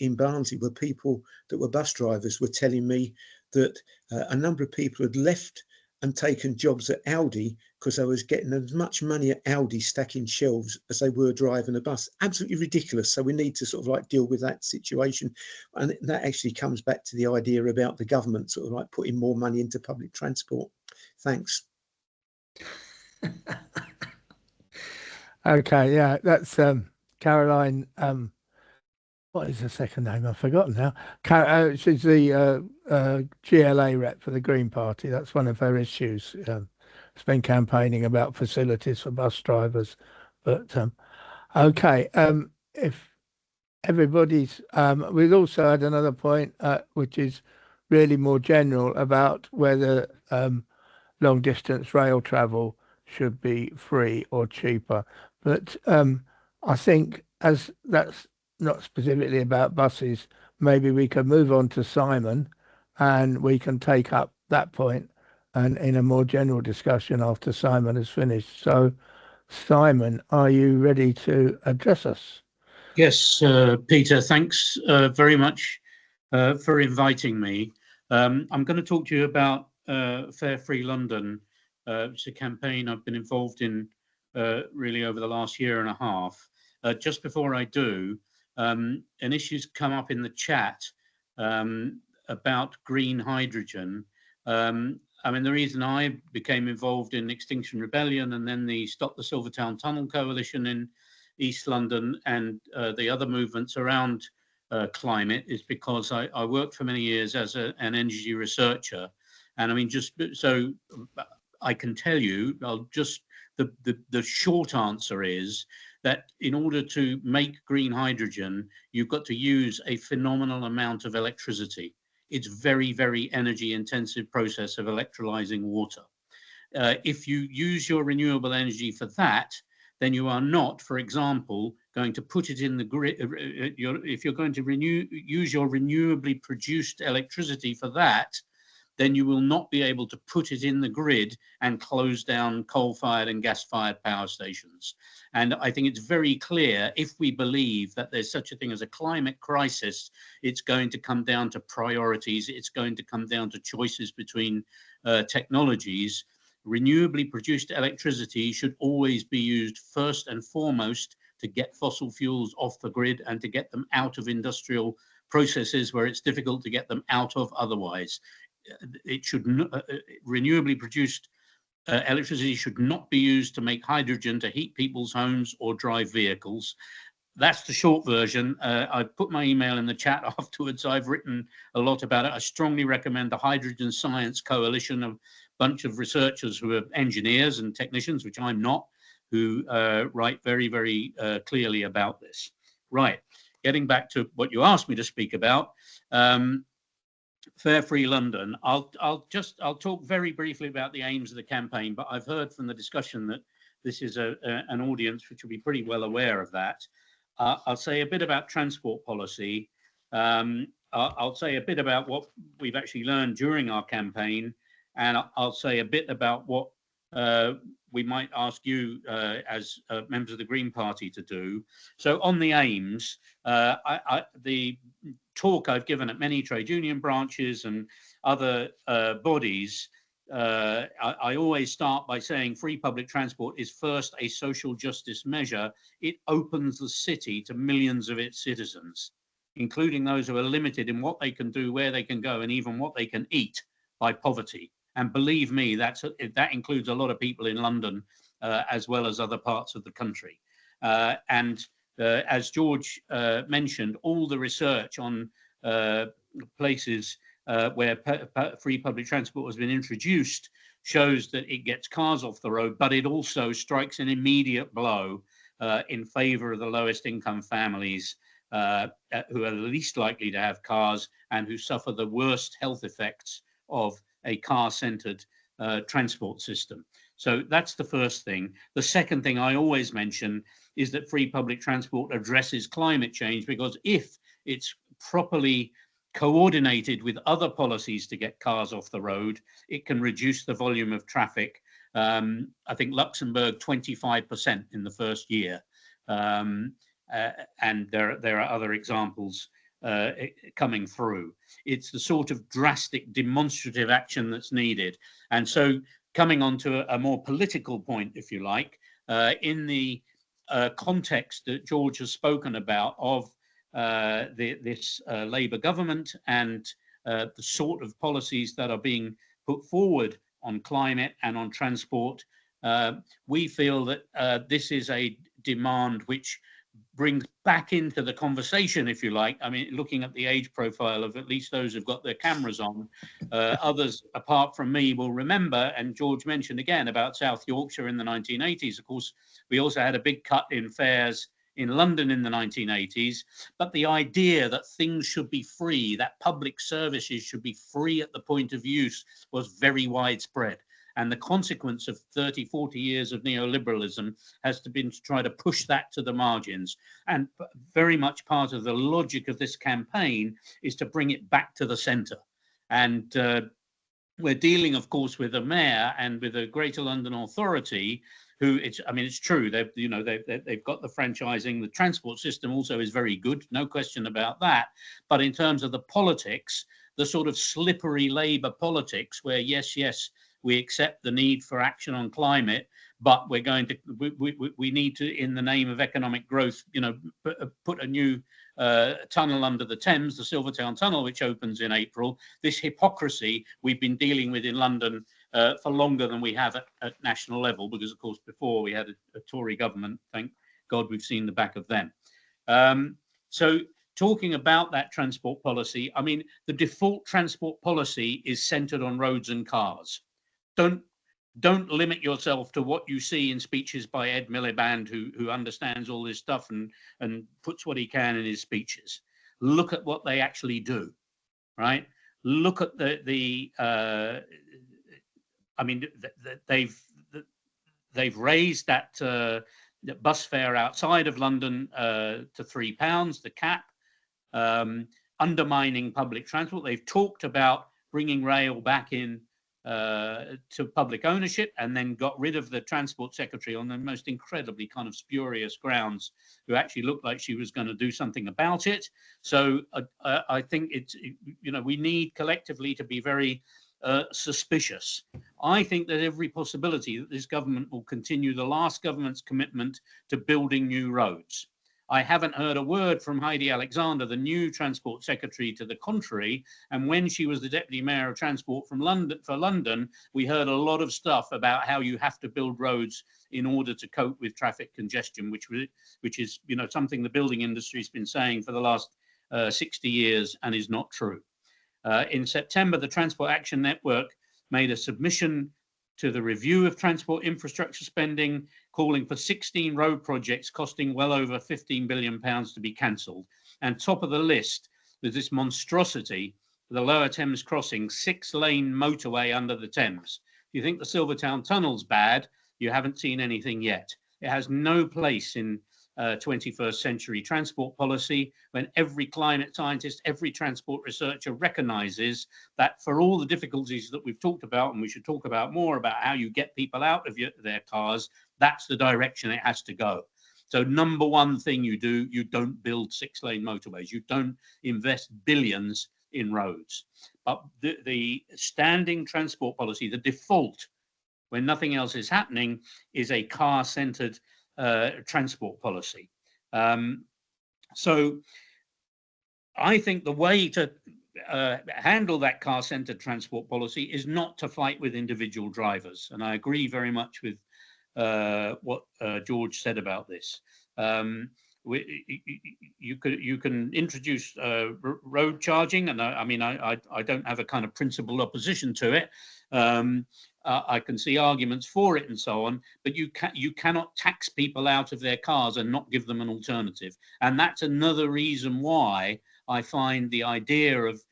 in Barnsley, where people that were bus drivers were telling me that a number of people had left and taken jobs at Audi because they was getting as much money at Audi stacking shelves as they were driving a bus. Absolutely ridiculous. So we need to sort of like deal with that situation. And that actually comes back to the idea about the government sort of like putting more money into public transport. Thanks. Okay, yeah, that's Caroline. What is her second name? I've forgotten now. She's the GLA rep for the Green Party. That's one of her issues. It's been campaigning about facilities for bus drivers. But okay, if everybody's, we've also had another point, which is really more general about whether long distance rail travel should be free or cheaper. But I think as that's not specifically about buses, maybe we can move on to Simon and we can take up that point and in a more general discussion after Simon has finished. So Simon, are you ready to address us? Yes, Peter, thanks very much for inviting me. I'm going to talk to you about Fare Free London. It's a campaign I've been involved in really over the last year and a half. Just before I do, an issue's come up in the chat about green hydrogen. I mean, the reason I became involved in Extinction Rebellion and then the Stop the Silvertown Tunnel Coalition in East London and the other movements around climate is because I worked for many years as an energy researcher. And I mean, just so I can tell you, the short answer is that in order to make green hydrogen, you've got to use a phenomenal amount of electricity. it's very, very energy intensive process of electrolyzing water. If you use your renewable energy for that, then you are not, for example, going to put it in the grid. If you're going to use your renewably produced electricity for that, then you will not be able to put it in the grid and close down coal-fired and gas-fired power stations. And I think it's very clear, if we believe that there's such a thing as a climate crisis, it's going to come down to priorities. It's going to come down to choices between technologies. Renewably produced electricity should always be used first and foremost to get fossil fuels off the grid and to get them out of industrial processes where it's difficult to get them out of otherwise. It should renewably produced electricity should not be used to make hydrogen to heat people's homes or drive vehicles. That's the short version. I put my email in the chat afterwards. I've written a lot about it. I strongly recommend the Hydrogen Science Coalition, a bunch of researchers who are engineers and technicians, which I'm not, who write very, very clearly about this. Right, getting back to what you asked me to speak about. Fair Free London. I'll talk very briefly about the aims of the campaign, but I've heard from the discussion that this is an audience which will be pretty well aware of that. I'll say a bit about transport policy. I'll say a bit about what we've actually learned during our campaign, and I'll say a bit about what we might ask you as members of the Green Party to do. So on the aims, the talk I've given at many trade union branches and other bodies, I always start by saying free public transport is first a social justice measure. It opens the city to millions of its citizens, including those who are limited in what they can do, where they can go, and even what they can eat by poverty. And believe me, that includes a lot of people in London as well as other parts of the country. As George mentioned, all the research on places where free public transport has been introduced shows that it gets cars off the road, but it also strikes an immediate blow in favour of the lowest income families who are the least likely to have cars and who suffer the worst health effects of a car-centred transport system. So that's the first thing. The second thing I always mention is that free public transport addresses climate change, because if it's properly coordinated with other policies to get cars off the road, it can reduce the volume of traffic. I think Luxembourg 25% in the first year. And there are other examples coming through. It's the sort of drastic demonstrative action that's needed. And so coming on to a more political point, if you like, in the context that George has spoken about of this Labour government and the sort of policies that are being put forward on climate and on transport, we feel that this is a demand which brings back into the conversation, if you like. I mean, looking at the age profile of at least those who've got their cameras on, others apart from me will remember, and George mentioned again about South Yorkshire in the 1980s. Of course, we also had a big cut in fares in London in the 1980s, but the idea that things should be free, that public services should be free at the point of use, was very widespread. And the consequence of 30, 40 years of neoliberalism has been to try to push that to the margins. And very much part of the logic of this campaign is to bring it back to the centre. And we're dealing, of course, with a mayor and with a Greater London Authority who, it's true, they've got the franchising. The transport system also is very good, no question about that. But in terms of the politics, the sort of slippery Labour politics where, yes, we accept the need for action on climate, but we're going to, we need to, in the name of economic growth, put a new tunnel under the Thames, the Silvertown Tunnel, which opens in April. This hypocrisy we've been dealing with in London for longer than we have at national level, because of course before we had a Tory government. Thank God we've seen the back of them. So talking about that transport policy, I mean, the default transport policy is centred on roads and cars. Don't limit yourself to what you see in speeches by Ed Miliband, who understands all this stuff and puts what he can in his speeches. Look at what they actually do, right? look at I mean, they've raised that bus fare outside of London to £3, the cap, undermining public transport. They've talked about bringing rail back in to public ownership, and then got rid of the Transport Secretary on the most incredibly kind of spurious grounds, who actually looked like she was going to do something about it. So I think we need collectively to be very suspicious. I think that every possibility that this government will continue the last government's commitment to building new roads. I haven't heard a word from Heidi Alexander, the new Transport Secretary, to the contrary. And when she was the Deputy Mayor of Transport for London, we heard a lot of stuff about how you have to build roads in order to cope with traffic congestion, which is something the building industry has been saying for the last 60 years and is not true. In September, the Transport Action Network made a submission to the review of transport infrastructure spending, calling for 16 road projects costing well over £15 billion to be cancelled. And top of the list was this monstrosity, the Lower Thames Crossing 6-lane motorway under the Thames. If you think the Silvertown Tunnel's bad, you haven't seen anything yet. It has no place in 21st century transport policy, when every climate scientist, every transport researcher recognises that for all the difficulties that we've talked about, and we should talk about more about how you get people out of their cars, that's the direction it has to go. So number one thing you do, you don't build 6-lane motorways. You don't invest billions in roads. But the standing transport policy, the default, when nothing else is happening, is a car-centred transport policy. So I think the way to handle that car-centred transport policy is not to fight with individual drivers. And I agree very much with what George said about this. You can introduce road charging, and I don't have a kind of principled opposition to it. I can see arguments for it and so on, but you cannot tax people out of their cars and not give them an alternative. And that's another reason why I find the idea of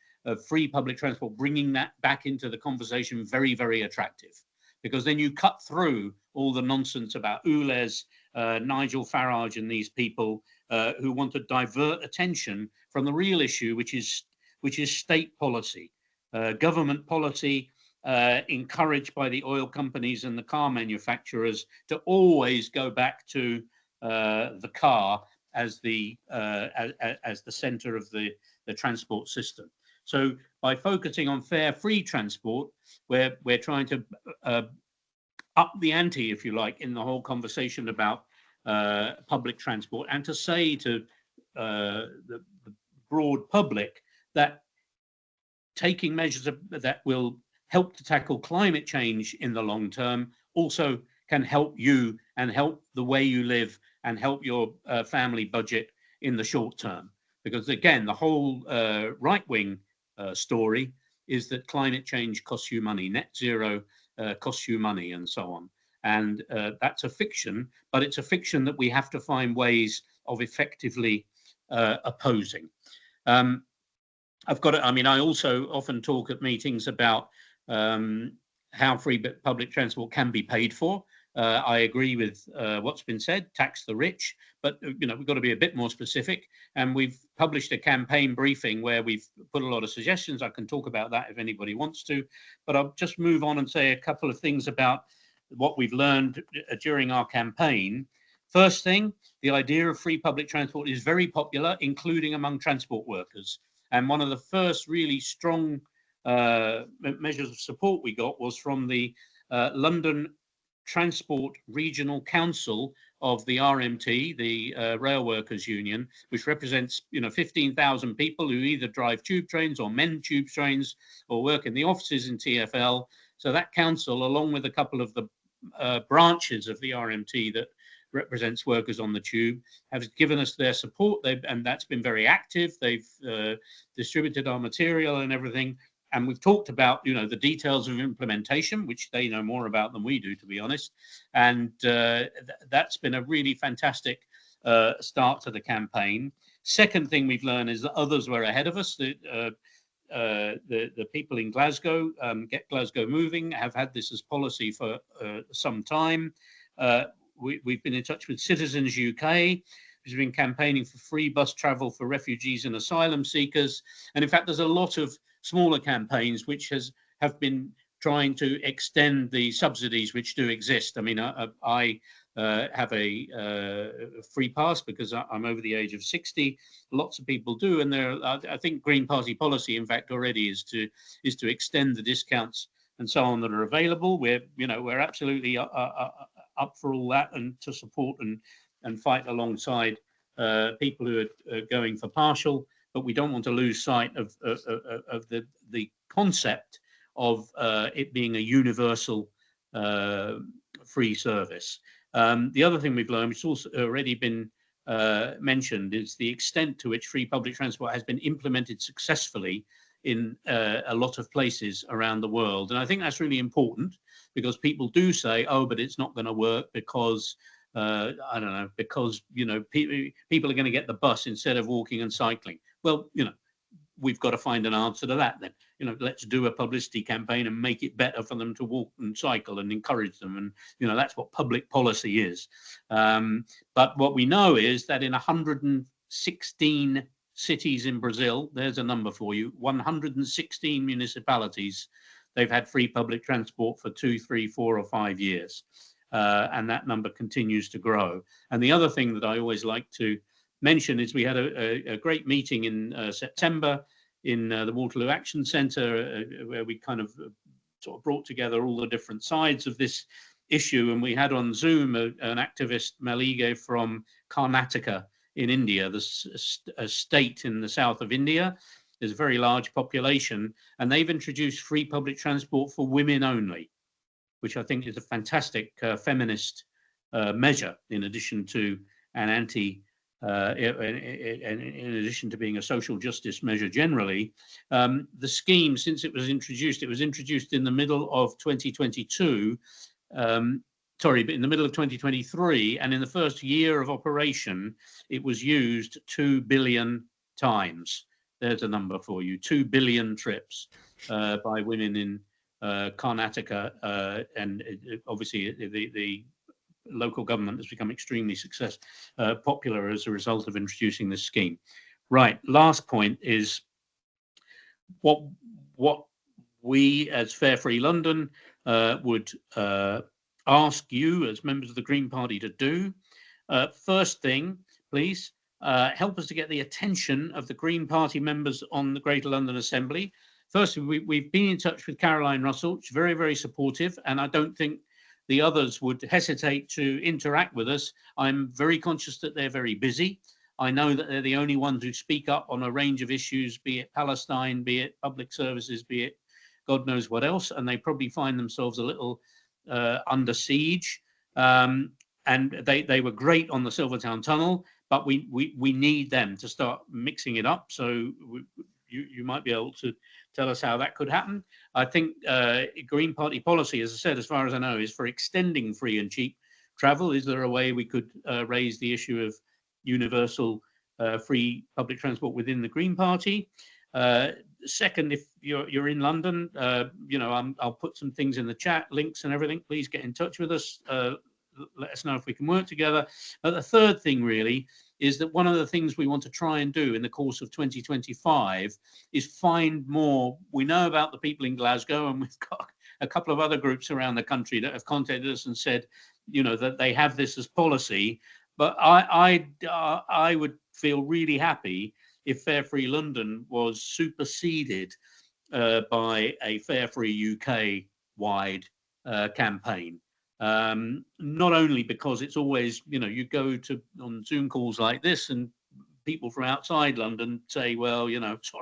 free public transport, bringing that back into the conversation, very, very attractive. Because then you cut through all the nonsense about ULEZ, Nigel Farage and these people who want to divert attention from the real issue, which is state policy, government policy, encouraged by the oil companies and the car manufacturers to always go back to the car as the center of the transport system. So by focusing on fare free transport, we're trying to up the ante, if you like, in the whole conversation about public transport, and to say to the broad public that taking measures that will help to tackle climate change in the long term also can help you and help the way you live and help your family budget in the short term. Because again, the whole right-wing story is that climate change costs you money, net zero costs you money, and so on. And that's a fiction, but it's a fiction that we have to find ways of effectively opposing. I also often talk at meetings about how free public transport can be paid for. I agree with what's been said, tax the rich, but we've got to be a bit more specific. And we've published a campaign briefing where we've put a lot of suggestions. I can talk about that if anybody wants to, but I'll just move on and say a couple of things about what we've learned during our campaign. First thing, the idea of free public transport is very popular, including among transport workers. And one of the first really strong measures of support we got was from the London Transport Regional Council of the RMT, the Rail Workers Union, which represents 15,000 people who either drive tube trains or mend tube trains or work in the offices in TfL. So that council, along with a couple of the branches of the RMT that represents workers on the tube, have given us their support, and that's been very active. They've distributed our material and everything. And we've talked about, the details of implementation, which they know more about than we do, to be honest. And that's been a really fantastic start to the campaign. Second thing we've learned is that others were ahead of us. the people in Glasgow, Get Glasgow Moving, have had this as policy for some time. We've been in touch with Citizens UK, who's been campaigning for free bus travel for refugees and asylum seekers. And in fact, there's a lot of smaller campaigns which have been trying to extend the subsidies which do exist. I mean, I have a free pass because I'm over the age of 60. Lots of people do, and I think Green Party policy, in fact, already is to extend the discounts and so on that are available. We're absolutely up for all that, and to support and fight alongside people who are going for partial, but we don't want to lose sight of the concept of it being a universal free service. The other thing we've learned, which has also already been mentioned, is the extent to which free public transport has been implemented successfully in a lot of places around the world. And I think that's really important, because people do say, oh, but it's not going to work because, I don't know, because, people are going to get the bus instead of walking and cycling. Well, we've got to find an answer to that then. Let's do a publicity campaign and make it better for them to walk and cycle and encourage them. And, that's what public policy is. But what we know is that in 116 cities in Brazil, there's a number for you, 116 municipalities, they've had free public transport for 2, 3, 4 or 5 years. And that number continues to grow. And the other thing that I always like to mention is we had a great meeting in September in the Waterloo Action Centre, where we kind of sort of brought together all the different sides of this issue. And we had on Zoom an activist, Malige, from Karnataka in India, a state in the south of India. There's a very large population, and they've introduced free public transport for women only, which I think is a fantastic feminist measure, in addition to an in addition to being a social justice measure generally. The scheme, since it was introduced in the middle of 2022, but in the middle of 2023, and in the first year of operation, it was used 2 billion times. There's a number for you, 2 billion trips by women in Karnataka, and obviously the local government has become extremely popular as a result of introducing this scheme. Right, last point is what we as Fair Free London would ask you as members of the Green Party to do. First thing, please, help us to get the attention of the Green Party members on the Greater London Assembly. Firstly, we've been in touch with Caroline Russell, she's very, very supportive, and I don't think the others would hesitate to interact with us. I'm very conscious that they're very busy. I know that they're the only ones who speak up on a range of issues, be it Palestine, be it public services, be it God knows what else, and they probably find themselves a little under siege. And they were great on the Silvertown Tunnel, but we need them to start mixing it up. So you might be able to tell us how that could happen. I think Green Party policy, as I said, as far as I know, is for extending free and cheap travel. Is there a way we could raise the issue of universal free public transport within the Green Party? Second, if you're in London, I'll put some things in the chat, links and everything. Please get in touch with us. Let us know if we can work together. The third thing really is that one of the things we want to try and do in the course of 2025 is find more. We know about the people in Glasgow, and we've got a couple of other groups around the country that have contacted us and said, that they have this as policy. But I would feel really happy if Fair Free London was superseded by a Fair Free UK wide campaign. Not only because it's always, you go on Zoom calls like this and people from outside London say, well, it's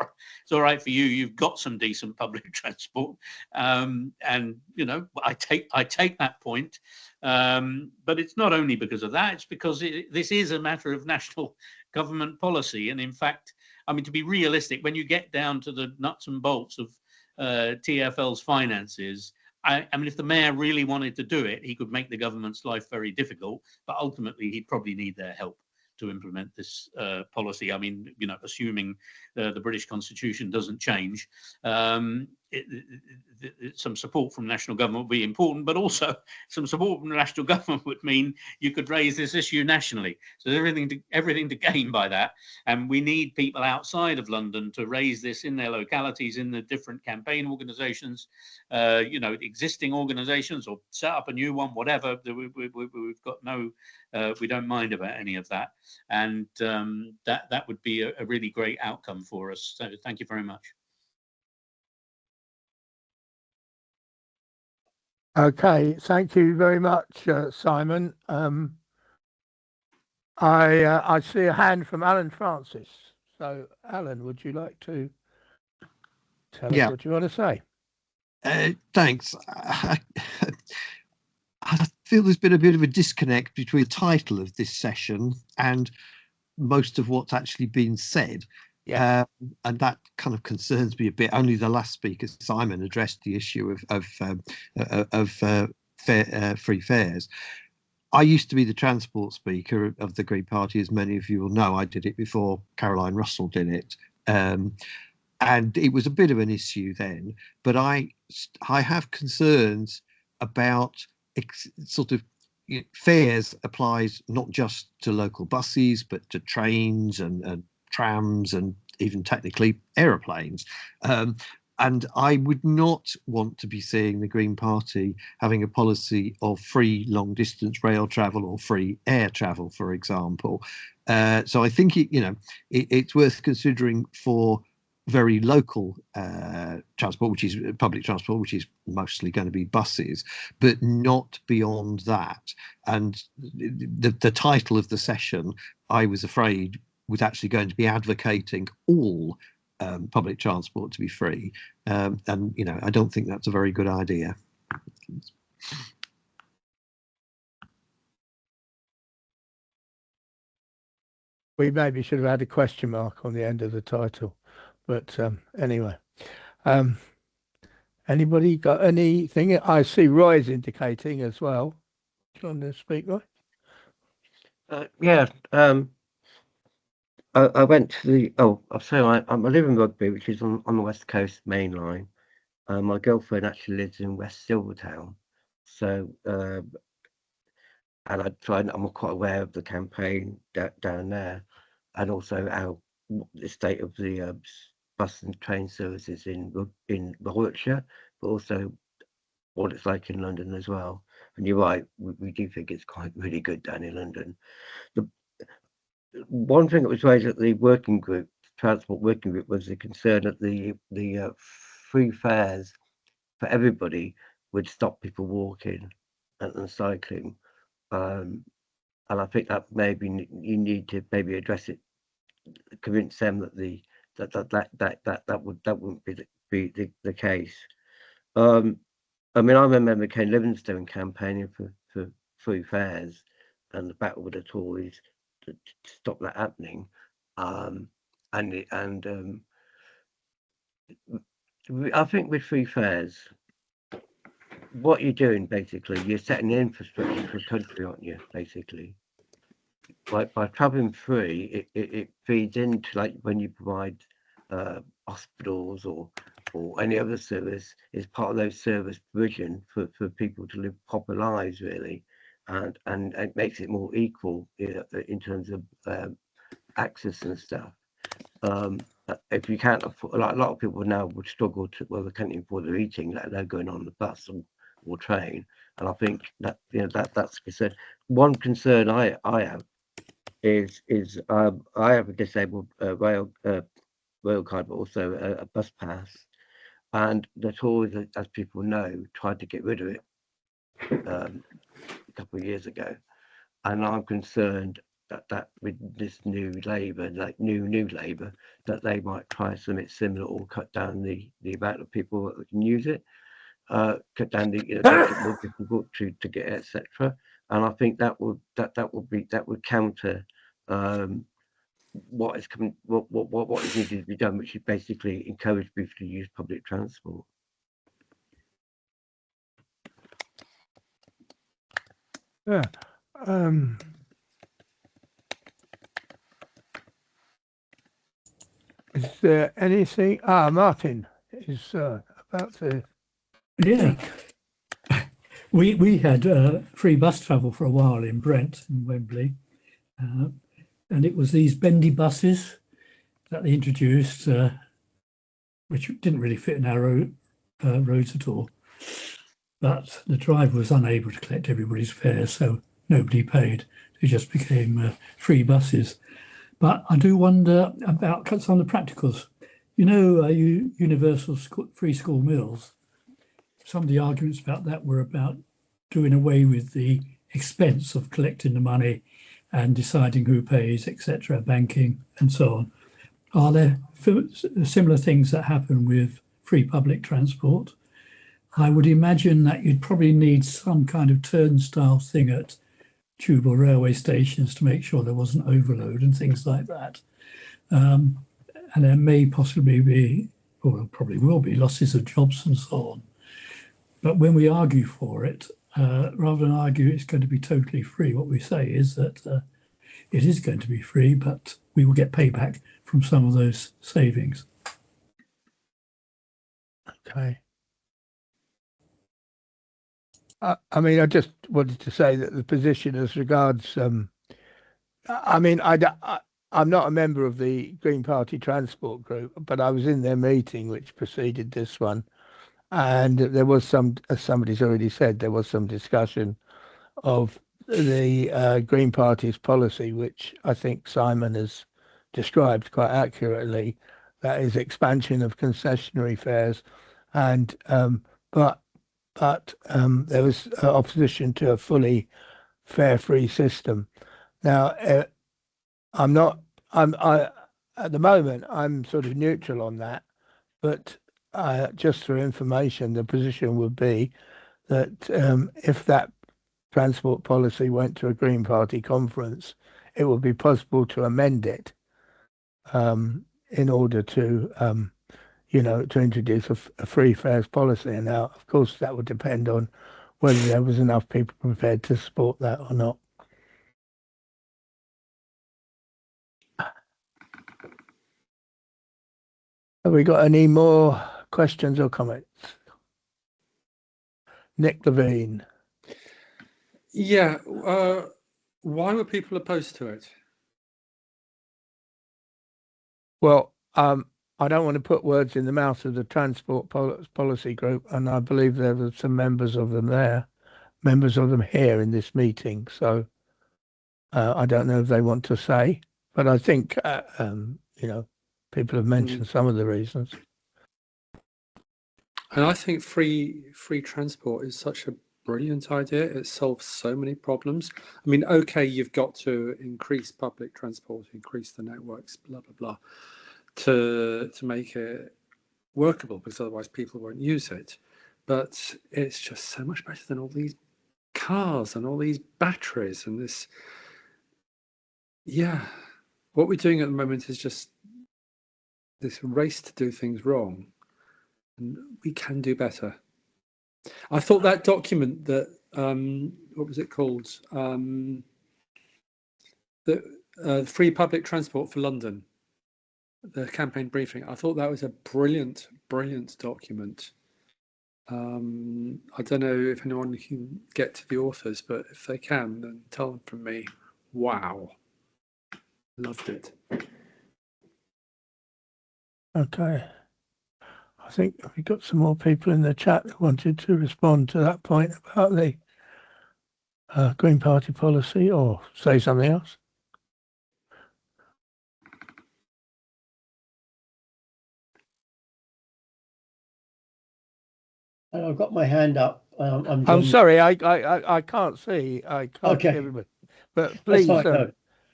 all right for you, you've got some decent public transport. And, I take that point. But it's not only because of that, it's because this is a matter of national government policy. And in fact, to be realistic, when you get down to the nuts and bolts of TfL's finances, if the mayor really wanted to do it, he could make the government's life very difficult, but ultimately he'd probably need their help. to implement this policy. I mean, you know, assuming the British Constitution doesn't change, some support from national government would be important, but also some support from the national government would mean you could raise this issue nationally. So there's everything to gain by that. And we need people outside of London to raise this in their localities, in the different campaign organisations, you know, existing organisations, or set up a new one, whatever. We've got no, we don't mind about any of that. And that would be a really great outcome for us. So thank you very much. Okay, thank you very much, Simon. I see a hand from Alan Francis. So, Alan, would you like to tell us what you want to say? Thanks. I feel there's been a bit of a disconnect between the title of this session and most of what's actually been said. Yeah. And that kind of concerns me a bit. Only the last speaker, Simon, addressed the issue of free fares. I used to be the transport speaker of the Green Party, as many of you will know. I did it before Caroline Russell did it. And it was a bit of an issue then, but I have concerns about sort of, you know, fares applies not just to local buses, but to trains and trams and even technically aeroplanes. And I would not want to be seeing the Green Party having a policy of free long distance rail travel or free air travel, for example. So I think it's worth considering for very local transport, which is public transport, which is mostly going to be buses, but not beyond that. And the title of the session, I was afraid, was actually going to be advocating all public transport to be free. And, you know, I don't think that's a very good idea. We maybe should have had a question mark on the end of the title. But anyway, anybody got anything? I see Roy's indicating as well. Do you want to speak, Roy? Yeah. I went to the, I live in Rugby, which is on the West Coast main line. My girlfriend actually lives in West Silvertown. So, I'm quite aware of the campaign down there, and also the state of the bus and train services in Yorkshire, but also what it's like in London as well. And you're right, we do think it's quite really good down in London. The one thing that was raised at the working group, transport working group, was the concern that the free fares for everybody would stop people walking and cycling. And I think that maybe you need to maybe address it, convince them that that wouldn't be the case. I mean, I remember Ken Livingstone campaigning for free fares and the battle with the Tories to stop that happening. I think with free fares, what you're doing basically, you're setting the infrastructure for the country, aren't you? Basically, by traveling free, it feeds into, like, when you provide hospitals or any other service, is part of those service provision for people to live proper lives, really, and it makes it more equal, you know, in terms of access and stuff. If you can't afford, like a lot of people now would struggle to, well, they can't afford their eating, let alone going on the bus or train. And I think that, you know, that's concern. One concern I have is I have a disabled rail card, but also a bus pass, and the Tories, as people know, tried to get rid of it a couple of years ago, and I'm concerned that with this new Labour, like new Labour, that they might try something similar or cut down the amount of people that can use it, cut down the, you know, make it more difficult to get, etc. And I think that would counter what is coming, what is needed to be done, which is basically encourage people to use public transport. Yeah. there anything? Martin is about to. Yeah. We had free bus travel for a while in Brent and Wembley, and it was these bendy buses that they introduced, which didn't really fit in our roads at all. But the driver was unable to collect everybody's fares, so nobody paid. They just became free buses. But I do wonder about some of the practicals. You know, universal free school meals. Some of the arguments about that were about doing away with the expense of collecting the money and deciding who pays, etc., banking and so on. Are there similar things that happen with free public transport? I would imagine that you'd probably need some kind of turnstile thing at tube or railway stations to make sure there wasn't overload and things like that. And there may possibly be, or probably will be, losses of jobs and so on. But when we argue for it, rather than argue it's going to be totally free, what we say is that it is going to be free, but we will get payback from some of those savings. Okay. I mean, I just wanted to say that the position as regards, I mean, I'm not a member of the Green Party Transport Group, but I was in their meeting which preceded this one. And there was some, as somebody's already said, there was some discussion of the Green Party's policy, which I think Simon has described quite accurately. That is expansion of concessionary fares, and but there was opposition to a fully fare-free system. Now, at the moment I'm sort of neutral on that, but just for information, the position would be that if that transport policy went to a Green Party conference, it would be possible to amend it in order to, to introduce a free fares policy. And now, of course, that would depend on whether there was enough people prepared to support that or not. Have we got any more questions or comments? Nick Levine. Yeah. Why were people opposed to it? Well, I don't want to put words in the mouth of the Transport Policy Group, and I believe there were some members of them here in this meeting. So I don't know if they want to say, but I think, people have mentioned some of the reasons. And I think free transport is such a brilliant idea. It solves so many problems. I mean, okay, you've got to increase public transport, increase the networks, blah, blah, blah, to make it workable, because otherwise people won't use it. But it's just so much better than all these cars and all these batteries and this. Yeah, what we're doing at the moment is just this race to do things wrong, and we can do better. I thought that document that what was it called? The free public transport for London, the campaign briefing. I thought that was a brilliant document. I don't know if anyone can get to the authors, but if they can, then tell them from me. Wow, loved it. Okay. I think we got some more people in the chat that wanted to respond to that point about the Green Party policy, or say something else. I've got my hand up. I'm sorry, I can't see. I can't see everybody. But please,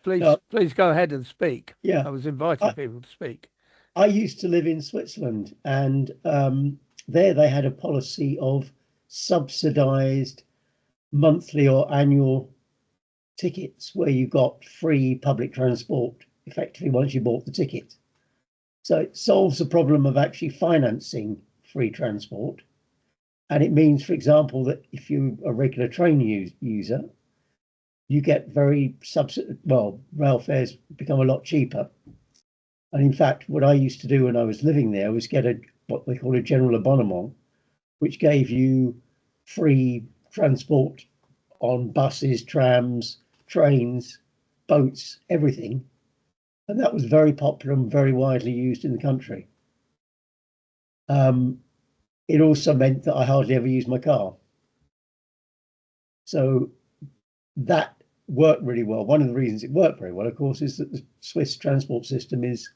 please go ahead and speak. Yeah, I was inviting people to speak. I used to live in Switzerland, and there they had a policy of subsidised monthly or annual tickets where you got free public transport effectively once you bought the ticket. So it solves the problem of actually financing free transport. And it means, for example, that if you're a regular train user, you get very rail fares become a lot cheaper. And in fact, what I used to do when I was living there was get what they call a general abonnement, which gave you free transport on buses, trams, trains, boats, everything. And that was very popular and very widely used in the country. It also meant that I hardly ever used my car. So that worked really well. One of the reasons it worked very well, of course, is that the Swiss transport system is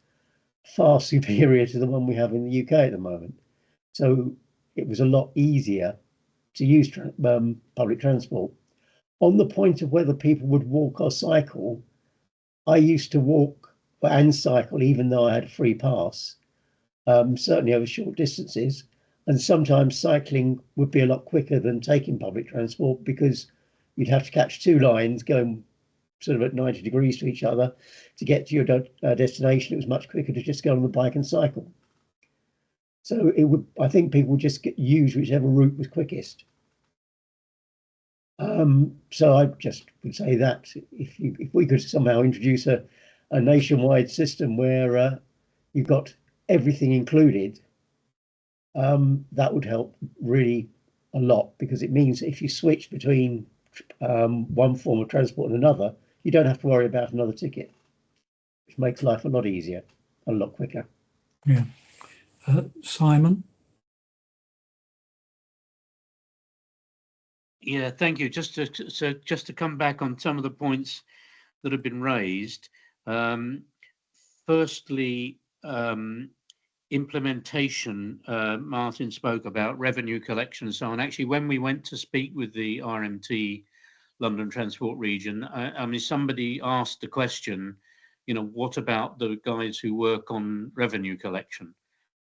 far superior to the one we have in the UK at the moment. So it was a lot easier to use public transport. On the point of whether people would walk or cycle, I used to walk and cycle even though I had a free pass, certainly over short distances. And sometimes cycling would be a lot quicker than taking public transport because you'd have to catch two lines going sort of at 90 degrees to each other to get to your destination. It was much quicker to just go on the bike and cycle. So I think people would just use whichever route was quickest. So I just would say that if we could somehow introduce a nationwide system where you've got everything included, that would help really a lot, because it means if you switch between one form of transport and another, you don't have to worry about another ticket, which makes life a lot easier, a lot quicker. Yeah. Simon? Yeah, thank you. Just to come back on some of the points that have been raised. Firstly, implementation. Martin spoke about revenue collection and so on. Actually, when we went to speak with the RMT London Transport Region, I mean, somebody asked the question, you know, what about the guys who work on revenue collection?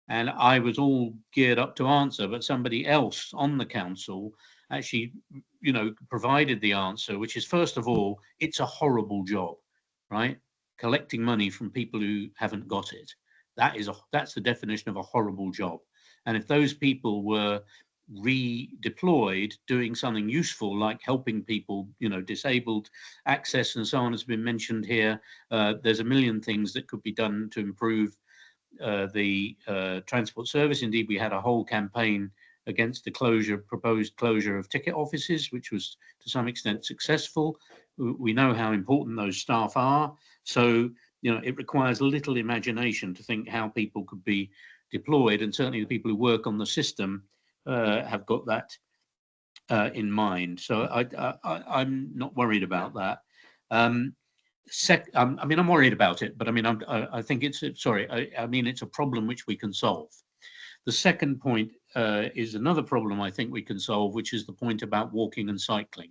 And I was all geared up to answer, but somebody else on the council actually, you know, provided the answer, which is, first of all, it's a horrible job, right? Collecting money from people who haven't got it. That's the definition of a horrible job. And if those people were redeployed doing something useful, like helping people, you know, disabled access and so on, has been mentioned here, there's a million things that could be done to improve the transport service. Indeed, we had a whole campaign against the proposed closure of ticket offices, which was to some extent successful. We know how important those staff are. So, you know, it requires little imagination to think how people could be deployed. And certainly the people who work on the system have got that in mind. So I'm not worried about that. I mean, I'm worried about it, but I mean, I think it's, I mean, it's a problem which we can solve. The second point is another problem I think we can solve, which is the point about walking and cycling.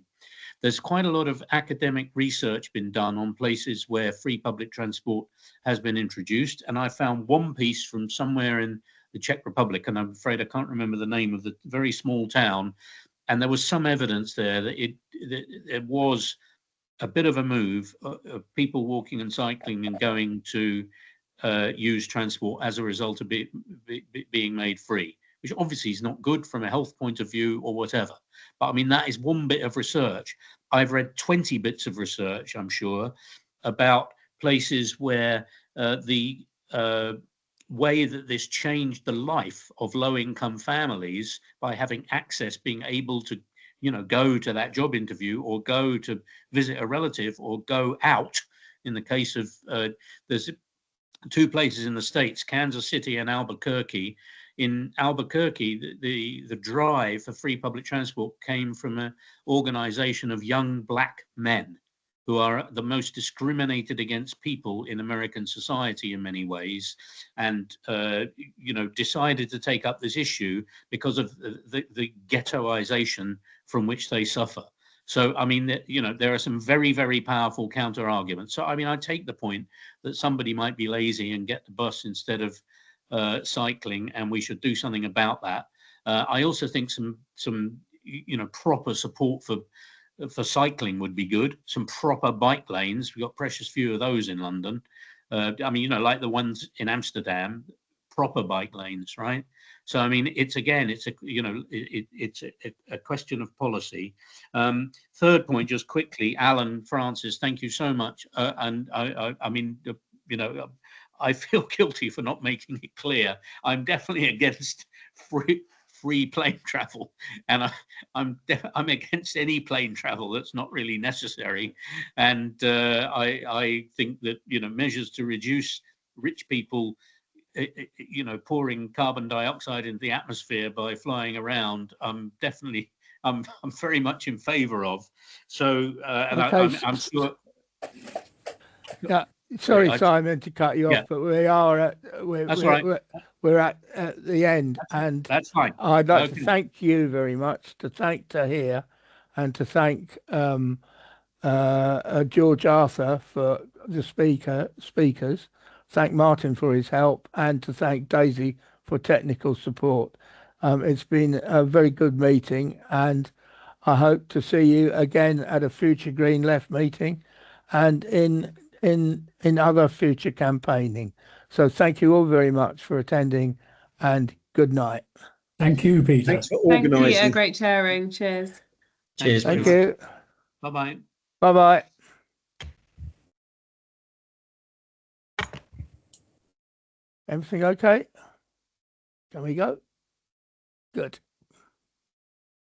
There's quite a lot of academic research been done on places where free public transport has been introduced. And I found one piece from somewhere in the Czech Republic, and I'm afraid I can't remember the name of the very small town. And there was some evidence there that it was a bit of a move of people walking and cycling and going to use transport as a result of being made free, which obviously is not good from a health point of view or whatever. But I mean, that is one bit of research. I've read 20 bits of research, I'm sure, about places where the way that this changed the life of low-income families by having access, being able to, you know, go to that job interview or go to visit a relative or go out. In the case of, there's two places in the States, Kansas City and Albuquerque. In Albuquerque, the drive for free public transport came from an organization of young black men who are the most discriminated against people in American society in many ways, and you know, decided to take up this issue because of the ghettoization from which they suffer. So, I mean, you know, there are some very, very powerful counter arguments. So, I mean, I take the point that somebody might be lazy and get the bus instead of cycling, and we should do something about that. I also think some you know, proper support for cycling would be good. Some proper bike lanes. We've got precious few of those in London. I mean, you know, like the ones in Amsterdam, proper bike lanes, right? So, I mean, it's again, it's a, you know, it's a question of policy. Third point, just quickly, Alan Francis, thank you so much. And I mean, you know, I feel guilty for not making it clear. I'm definitely against free plane travel, and I'm against any plane travel that's not really necessary. And I think that, you know, measures to reduce rich people, you know, pouring carbon dioxide into the atmosphere by flying around, I'm very much in favour of. So, and Okay, I'm sure. Yeah, sorry, I- Simon, to cut you Yeah. off, but we are at That's right. we're at the end, and That's fine. I'd like to Okay. thank you very much, to thank Tahir, and to thank George Arthur for the speakers, thank Martin for his help, and to thank Daisy for technical support. It's been a very good meeting, and I hope to see you again at a future Green Left meeting, and in other future campaigning. So thank you all very much for attending, and good night. Thank you, Peter. Thanks for Thank you, organising. great sharing. Cheers. Cheers. Thank you. Bye bye. Bye bye. Everything okay? Can we go? Good.